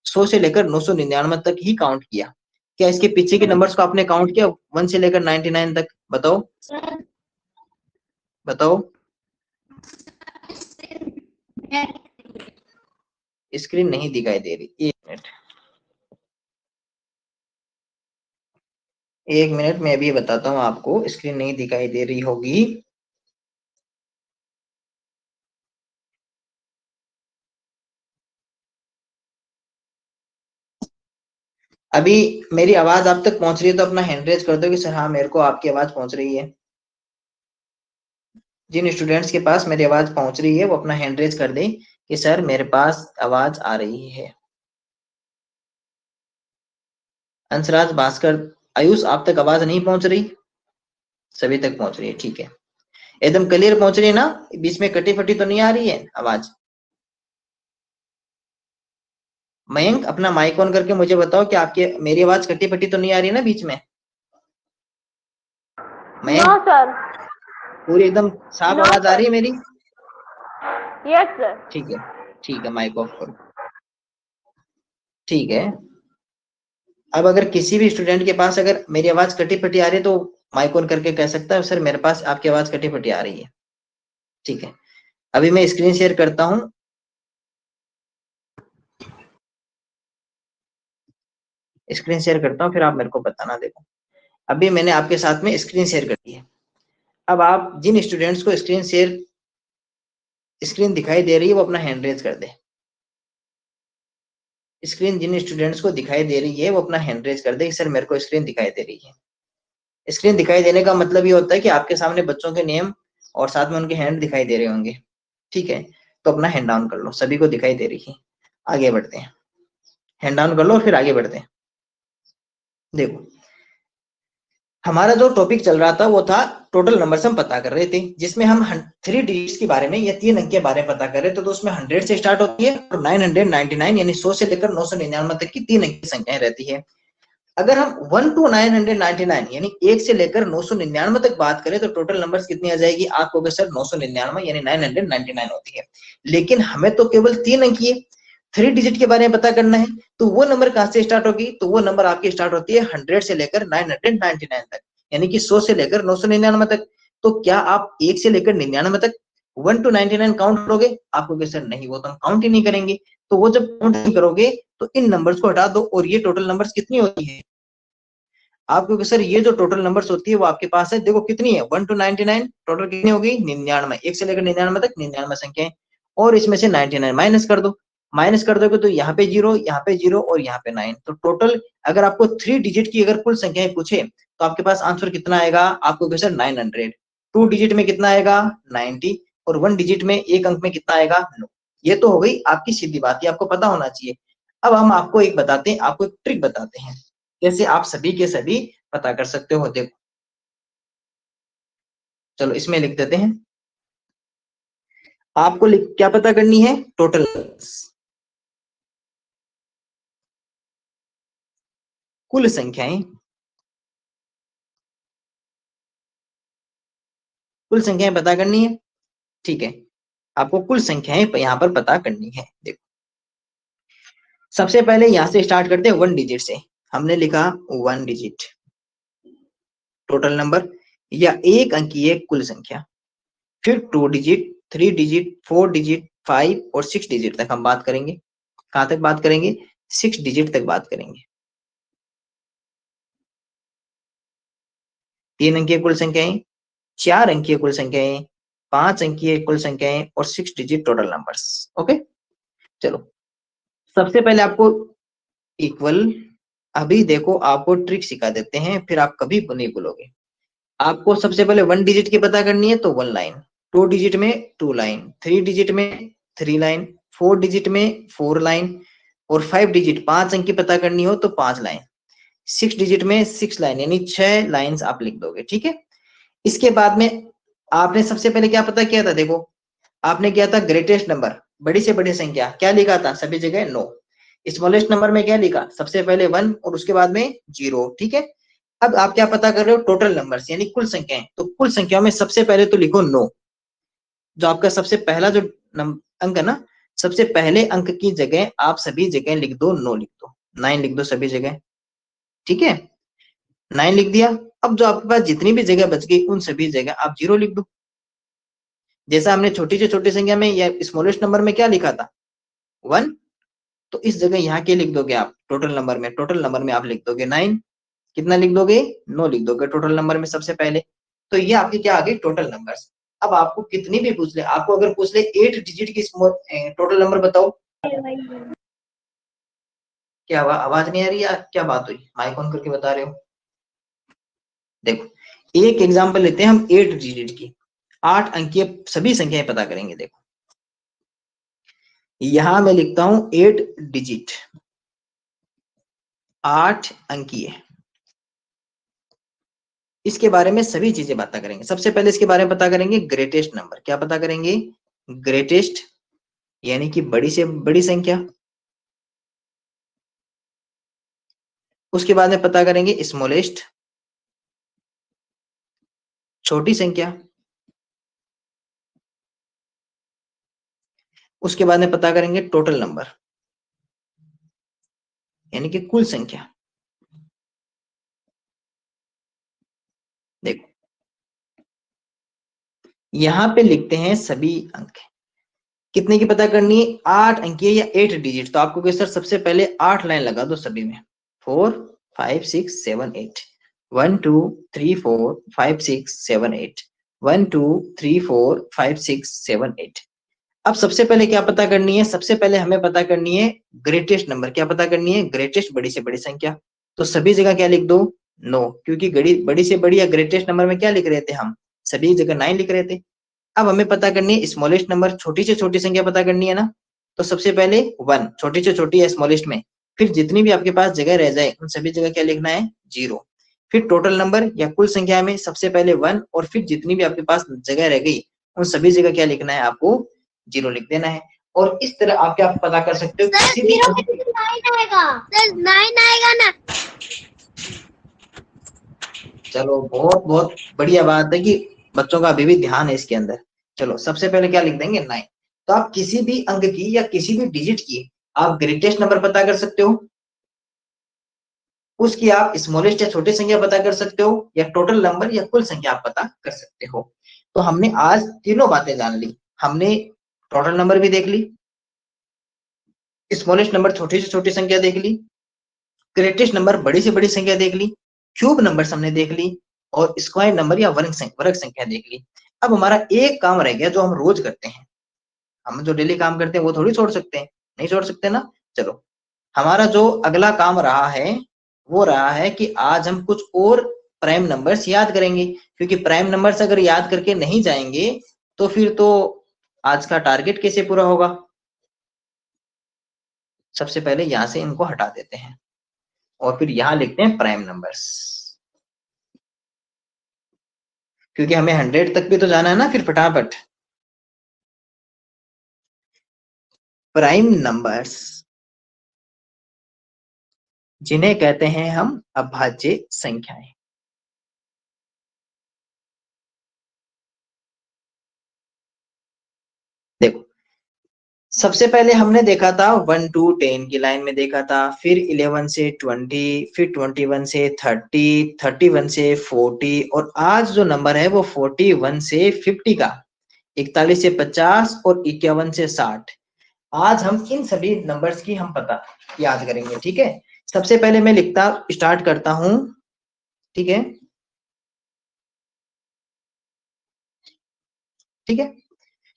100 से लेकर 999 तक ही काउंट किया। क्या इसके पीछे के नंबर्स को आपने काउंट किया 1 से लेकर 99 तक? बताओ बताओ। स्क्रीन नहीं दिखाई दे रही, एक मिनट मैं अभी बताता हूँ आपको। स्क्रीन नहीं दिखाई दे रही होगी। अभी मेरी आवाज आप तक पहुंच रही है तो अपना हैंड रेज कर दो कि सर हाँ मेरे को आपकी आवाज पहुंच रही है। जिन स्टूडेंट्स के पास मेरी आवाज पहुंच रही है वो अपना हैंड रेज कर दे कि सर मेरे पास आवाज आ रही है। अंशराज, भास्कर, आयुष, आप तक आवाज नहीं पहुंच रही? सभी तक पहुंच रही है, ठीक है। एकदम क्लियर पहुंच रही है ना? बीच में कटी फटी तो नहीं आ रही है आवाज? मयंक, अपना माइक ऑन करके मुझे बताओ कि आपके मेरी आवाज कटी फटी तो नहीं आ रही है ना बीच में? Mayank, no sir. पूरी एकदम साफ आवाज आ रही है मेरी? Yes sir. ठीक है, माइक ऑफ करो। ठीक है। अब अगर किसी भी स्टूडेंट के पास अगर मेरी आवाज कटी फटी आ रही है तो माइक ऑन करके कह सकता है सर मेरे पास आपकी आवाज कटी फटी आ रही है, ठीक है। अभी मैं स्क्रीन शेयर करता हूं। स्क्रीन शेयर करता हूं फिर आप मेरे को बताना। देखो अभी मैंने आपके साथ में स्क्रीन शेयर कर दी है। अब आप जिन स्टूडेंट्स को स्क्रीन दिखाई दे रही है वो अपना हैंड रेज कर दे। स्क्रीन जिन स्टूडेंट्स को दिखाई दे रही है वो अपना हैंड रेज कर दे कि सर मेरे को स्क्रीन दिखाई दे रही है। स्क्रीन दिखाई देने का मतलब ये होता है कि आपके सामने बच्चों के नेम और साथ में उनके हैंड दिखाई दे रहे होंगे, ठीक है। तो अपना हैंड डाउन कर लो, सभी को दिखाई दे रही है। आगे बढ़ते हैं, हैंड डाउन कर लो फिर आगे बढ़ते हैं। देखो हमारा जो टॉपिक चल रहा था वो था टोटल नंबर्स हम पता कर रहे थे, जिसमें हम 3 डिजिट्स के बारे में या 3 अंक के बारे में पता कर रहे थे। तो उसमें 100 से स्टार्ट होती है और 999 यानी 100 से लेकर 999 तक की 3 अंक की संख्याएं रहती है। अगर हम 1 to 999 यानी 1 से लेकर 999 तक बात करें तो टोटल नंबर्स कितनी आ जाएगी? आप कहोगे सर 999 यानी 999 होती है, लेकिन हमें तो केवल 3 अंक की 3 डिजिट के बारे में पता करना है। तो वो नंबर कहां से स्टार्ट होगी? तो वो नंबर आपकी स्टार्ट होती है 100 से लेकर 999 तक, यानी कि 100 से लेकर 999 तक। तो क्या आप 1 से लेकर 99 तक 1 to 99 काउंट करोगे? आप कहोगे सर नहीं, वो तो हम काउंट ही नहीं करेंगे। तो वो जब काउंट नहीं करोगे तो इन नंबर्स को हटा दो और ये टोटल नंबर्स कितनी होती है? आपको सर ये जो टोटल नंबर्स होती है वो आपके पास है, देखो कितनी है 1 to 99 टोटल कितनी होगी? 99। 1 से लेकर 99 तक 99 संख्याएं, और इसमें से 99 माइनस कर दो। माइनस कर दोगे तो यहाँ पे 0, यहाँ पे 0 और यहाँ पे 9। तो टोटल अगर आपको 3 डिजिट की अगर कुल संख्याएं पूछे तो आपके पास आंसर कितना आएगा? आपको सर 900। 2 डिजिट में कितना आएगा? 90। और 1 डिजिट में एक अंक में कितना आएगा? 9। ये तो हो गई आपकी सीधी बात, ये आपको पता होना चाहिए। अब हम आपको एक बताते हैं, आपको एक ट्रिक बताते हैं कैसे आप सभी के सभी पता कर सकते हो। देखो चलो इसमें लिख देते हैं। आपको क्या पता करनी है? टोटल कुल संख्याएं, कुल संख्याएं पता करनी है, ठीक है। आपको कुल संख्याएं यहाँ पर पता करनी है। देखो सबसे पहले यहां से स्टार्ट करते हैं 1 डिजिट से। हमने लिखा 1 डिजिट टोटल नंबर या एक अंकीय कुल संख्या। फिर 2 डिजिट, 3 डिजिट, 4 डिजिट, 5 और 6 डिजिट तक हम बात करेंगे। कहां तक बात करेंगे? 6 डिजिट तक बात करेंगे। 3 अंकीय कुल संख्याएं, 4 अंकीय कुल संख्याएं, 5 अंकीय कुल संख्याएं और 6 डिजिट टोटल नंबर्स। ओके चलो सबसे पहले आपको इक्वल, अभी देखो आपको ट्रिक सिखा देते हैं फिर आप कभी नहीं भूलोगे। आपको सबसे पहले 1 डिजिट की पता करनी है तो 1 लाइन, 2 डिजिट में 2 लाइन, 3 डिजिट में 3 लाइन, 4 डिजिट में 4 लाइन और 5 डिजिट 5 अंक की पता करनी हो तो 5 लाइन, 6 डिजिट में 6 लाइन यानी 6 लाइंस आप लिख दोगे, ठीक है। इसके बाद में आपने सबसे पहले क्या पता किया था? देखो आपने किया था ग्रेटेस्ट नंबर, बड़ी से बड़ी संख्या, क्या लिखा था सभी जगह? 9। स्मॉलेस्ट नंबर में क्या लिखा? सबसे पहले 1 और उसके बाद में 0, ठीक है। अब आप क्या पता कर रहे हो? टोटल नंबर्स यानी कुल संख्याएं। तो कुल संख्याओं में सबसे पहले तो लिखो 9, जो आपका सबसे पहला जो अंक है ना, सबसे पहले अंक की जगह आप सभी जगह लिख दो 9 लिख दो, 9 लिख दो सभी जगह, ठीक है। 9 लिख दिया। अब जो आपके पास जितनी भी जगह बच गई उन सभी जगह आप 0 लिख दो। जैसा हमने छोटी से छोटी संख्या में या स्मॉलेस्ट नंबर में क्या लिखा था? 1, तो इस जगह यहाँ के लिख दोगे आप टोटल नंबर में, टोटल नंबर में आप लिख दोगे 9। कितना लिख दोगे? 9 लिख दोगे टोटल नंबर में सबसे पहले। तो ये आपकी क्या आ गई? Total numbers. अब आपको कितनी भी पूछ ले, आपको अगर पूछ ले 8 डिजिट की टोटल नंबर बताओ, क्या आवाज नहीं आ रही है? क्या बात हुई? माइक ऑन करके बता रहे हो। देखो एक एग्जांपल लेते हैं हम 8 डिजिट की, 8 अंकीय सभी संख्याएं पता करेंगे। देखो यहां मैं लिखता हूं 8 डिजिट 8 अंकीय, इसके बारे में सभी चीजें पता करेंगे। सबसे पहले इसके बारे में पता करेंगे ग्रेटेस्ट नंबर। क्या पता करेंगे? ग्रेटेस्ट यानी कि बड़ी से बड़ी संख्या। उसके बाद में पता करेंगे स्मॉलेस्ट, छोटी संख्या। उसके बाद में पता करेंगे टोटल नंबर यानी कि कुल संख्या। देखो यहां पे लिखते हैं सभी अंक, कितने की पता करनी है? 8 अंकीय या 8 डिजिट। तो आपको सर सबसे पहले 8 लाइन लगा दो सभी में, 4 5 6 7 8, 1 2 3 4 5 6 7 8, 1 2 3 4 5 6 7 8। अब सबसे पहले क्या पता करनी है? सबसे पहले हमें पता करनी है ग्रेटेस्ट नंबर। क्या पता करनी है? ग्रेटेस्ट बड़ी से बड़ी संख्या। तो सभी जगह क्या लिख दो? नो, क्योंकि बड़ी से बड़ी या ग्रेटेस्ट नंबर में क्या लिख रहे थे हम, सभी जगह 9 लिख रहे थे। अब हमें पता करनी है स्मॉलेस्ट नंबर, छोटी से छोटी संख्या पता करनी है ना, तो सबसे पहले 1 छोटी से छोटी है स्मॉलेस्ट में, फिर जितनी भी आपके पास जगह रह जाए उन सभी जगह क्या लिखना है, 0। फिर टोटल नंबर या कुल संख्या में सबसे पहले 1 और फिर जितनी भी आपके पास जगह रह गई उन सभी जगह क्या लिखना है, आपको 0 लिख देना है। और इस तरह आप क्या पता कर सकते हो, किसी भी 9 आएगा सर, 9 आएगा ना। चलो बहुत बहुत बढ़िया बात है कि बच्चों का अभी भी ध्यान है इसके अंदर। चलो सबसे पहले क्या लिख देंगे, 9। तो आप किसी भी अंक की या किसी भी डिजिट की आप ग्रेटेस्ट नंबर पता कर सकते हो, उसकी आप स्मॉलेस्ट या छोटी संख्या पता कर सकते हो, या टोटल नंबर या कुल संख्या आप पता कर सकते हो। तो हमने आज तीनों बातें जान ली, हमने टोटल नंबर भी देख ली, स्मॉलेस्ट नंबर छोटी से छोटी संख्या देख ली, ग्रेटेस्ट नंबर बड़ी से बड़ी संख्या देख ली, क्यूब नंबर्स हमने देख ली, और स्क्वायर नंबर या वर्ग संख्या देख ली। अब हमारा एक काम रह गया जो हम रोज करते हैं, हम जो डेली काम करते हैं वो थोड़ी छोड़ सकते हैं, नहीं छोड़ सकते ना। चलो हमारा जो अगला काम रहा है वो रहा है कि आज हम कुछ और प्राइम नंबर्स याद करेंगे, क्योंकि प्राइम नंबर्स अगर याद करके नहीं जाएंगे तो फिर तो आज का टारगेट कैसे पूरा होगा। सबसे पहले यहां से इनको हटा देते हैं और फिर यहां लिखते हैं प्राइम नंबर्स, क्योंकि हमें 100 तक भी तो जाना है ना। फिर फटाफट प्राइम नंबर्स जिन्हें कहते हैं हम अभाज्य संख्याएं। देखो सबसे पहले हमने देखा था 1 to 10 की लाइन में देखा था, फिर 11 से 20, फिर 21 से 30, 31 से 40, और आज जो नंबर है वो 41 से 50 का, 41 से 50 और 51 से 60। आज हम इन सभी नंबर्स की हम पता याद करेंगे, ठीक है। सबसे पहले मैं लिखता स्टार्ट करता हूं, ठीक है, ठीक है।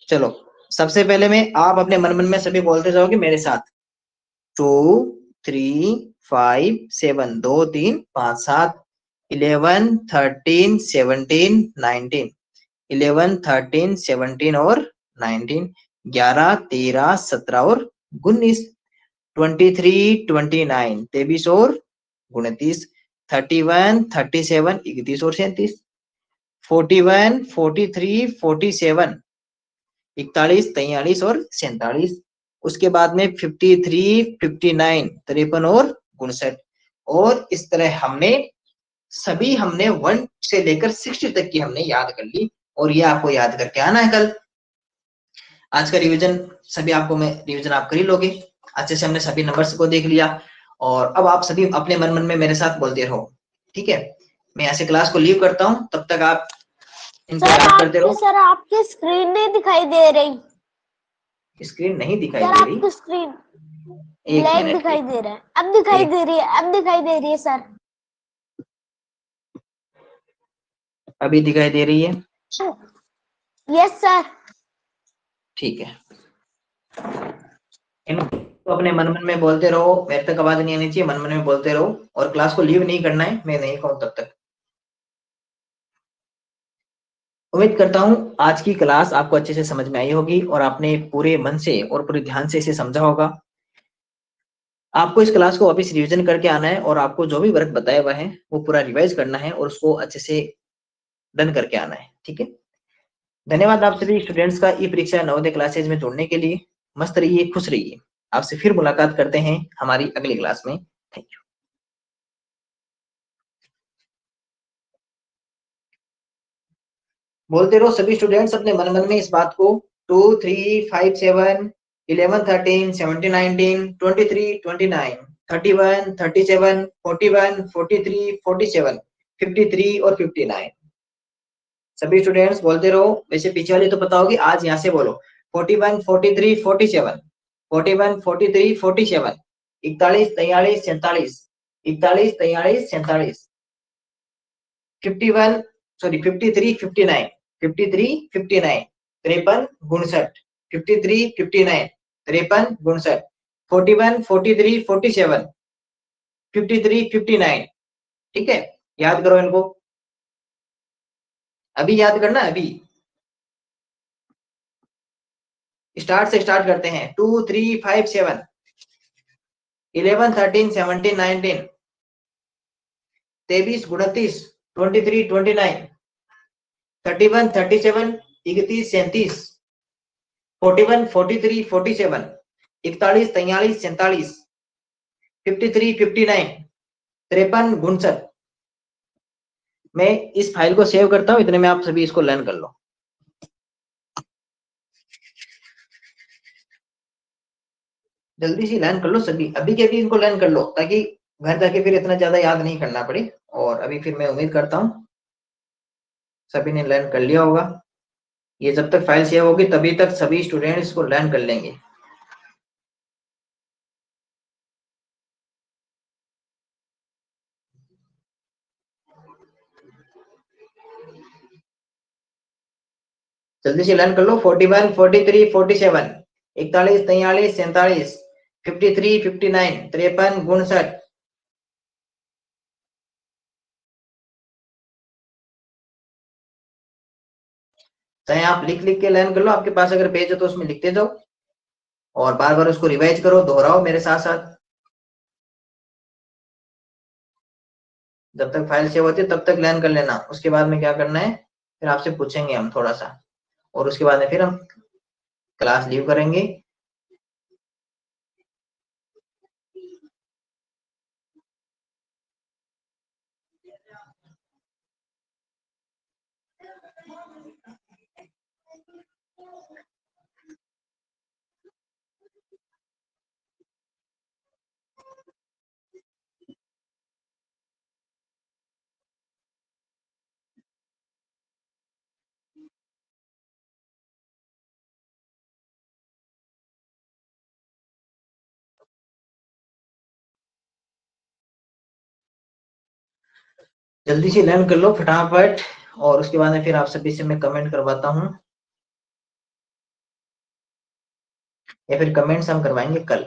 चलो सबसे पहले मैं, आप अपने मन मन में सभी बोलते जाओगे मेरे साथ, 2 3 5 7, 2 3 5 7, 11 13 17 19, 11 13 17 और 19, 11 13 17 और 19, 23 29 23 और 29, 31 37 31 और 37, 41 43 47 41 43 और 47। उसके बाद में 53 59 53 और 59। और इस तरह हमने 1 से लेकर 60 तक की हमने याद कर ली, और ये आपको याद करके आना है कल। आज का रिवीजन सभी आपको मैं रिवीजन आप कर ही लोगे, अच्छे से हमने सभी नंबर्स को देख लिया। और अब आप सभी अपने मन मन में मेरे साथ बोलते रहो, ठीक है। मैं ऐसे क्लास को लीव करता हूँ, तब तक आप इनको याद करते रहो। सर आपकी स्क्रीन नहीं दिखाई दे रही, स्क्रीन नहीं दिखाई सर दे रही, आपकी स्क्रीन एक ब्लैक मिनट, दिखाई दे रहा है, अब दिखाई दे रही है, अब दिखाई दे रही है सर। अभी दिखाई दे रही है, यस सर। ठीक है। तो अपने मन मन में बोलते रहो, मेरे तक आवाज नहीं आनी चाहिए, मन मन में बोलते रहो, और क्लास को लीव नहीं करना है, मैं नहीं कहूं तब तक। उम्मीद करता हूं आज की क्लास आपको अच्छे से समझ में आई होगी और आपने पूरे मन से और पूरे ध्यान से इसे समझा होगा। आपको इस क्लास को वापस रिवीजन करके आना है, और आपको जो भी वर्क बताया हुआ है वो पूरा रिवाइज करना है और उसको अच्छे से डन करके आना है, ठीक है। धन्यवाद आप सभी स्टूडेंट्स का ई परीक्षा नवोदय क्लासेज में जुड़ने के लिए। मस्त रहिए, खुश रहिए। आपसे फिर मुलाकात करते हैं हमारी अगली क्लास में। Thank you. बोलते रहो सभी स्टूडेंट्स अपने मन मन में इस बात को, 2 3 5 7 11 13 17 19 23 29 31 37 41 43 47 53 और 59। सभी स्टूडेंट्स बोलते रहो। वैसे पीछे वाली तो पता होगी, आज यहाँ से बोलो, 41 43 47 41 43 47 41 43 47 41 43 47 51 सॉरी 53 59 53 59 53 59 53 59 53 59 41 43 47 53 59, ठीक है। याद करो इनको, अभी याद करना, अभी स्टार्ट से स्टार्ट करते हैं। 2 3 5 7 11 13 17 19 23 29 23 29 31 37 31 37 41 43 47 41 43 47 53 59 53 59। मैं इस फाइल को सेव करता हूं, इतने में आप सभी इसको लर्न कर लो। जल्दी से लर्न कर लो सभी, अभी के अभी इनको लर्न कर लो, ताकि घर जाके फिर इतना ज्यादा याद नहीं करना पड़े। और अभी फिर मैं उम्मीद करता हूँ सभी ने लर्न कर लिया होगा। ये जब तक फाइल सेव होगी तभी तक सभी स्टूडेंट्स इसको लर्न कर लेंगे। जल्दी से लर्न कर लो। 41 43 47 41 43 47 53 59 53 59। चाहे आप लिख लिख के लर्न कर लो, आपके पास अगर पेज है तो उसमें लिखते जाओ और बार बार उसको रिवाइज करो, दोहराओ मेरे साथ साथ। जब तक फाइल सेव होती है तब तक लर्न कर लेना। उसके बाद में क्या करना है, फिर आपसे पूछेंगे हम थोड़ा सा, और उसके बाद में फिर हम क्लास लीव करेंगे। जल्दी से लर्न कर लो फटाफट, और उसके बाद में फिर आप सभी से मैं कमेंट करवाता हूँ, या फिर कमेंट्स हम करवाएंगे कल,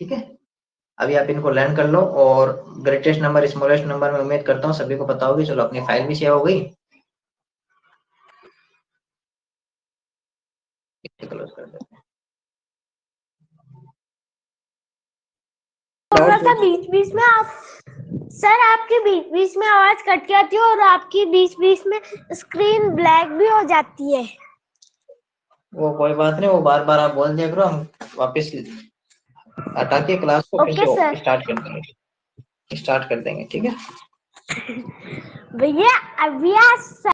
ठीक है। अभी आप इनको लर्न कर लो, और ग्रेटेस्ट नंबर स्मॉलेस्ट नंबर में उम्मीद करता हूँ सभी को पता होगी। चलो अपनी फाइल भी सेव हो गई, क्लोज कर देते हैं। थोड़ा सा बीच बीच में आप सर, आपकी बीच बीच में आवाज कट जाती है और आपकी बीच बीच में स्क्रीन ब्लैक भी हो जाती है। वो कोई बात नहीं, वो बार बार आप बोल दिया करो, हम वापस हटा के क्लास को फिर से स्टार्ट कर देंगे, ठीक है भैया अभी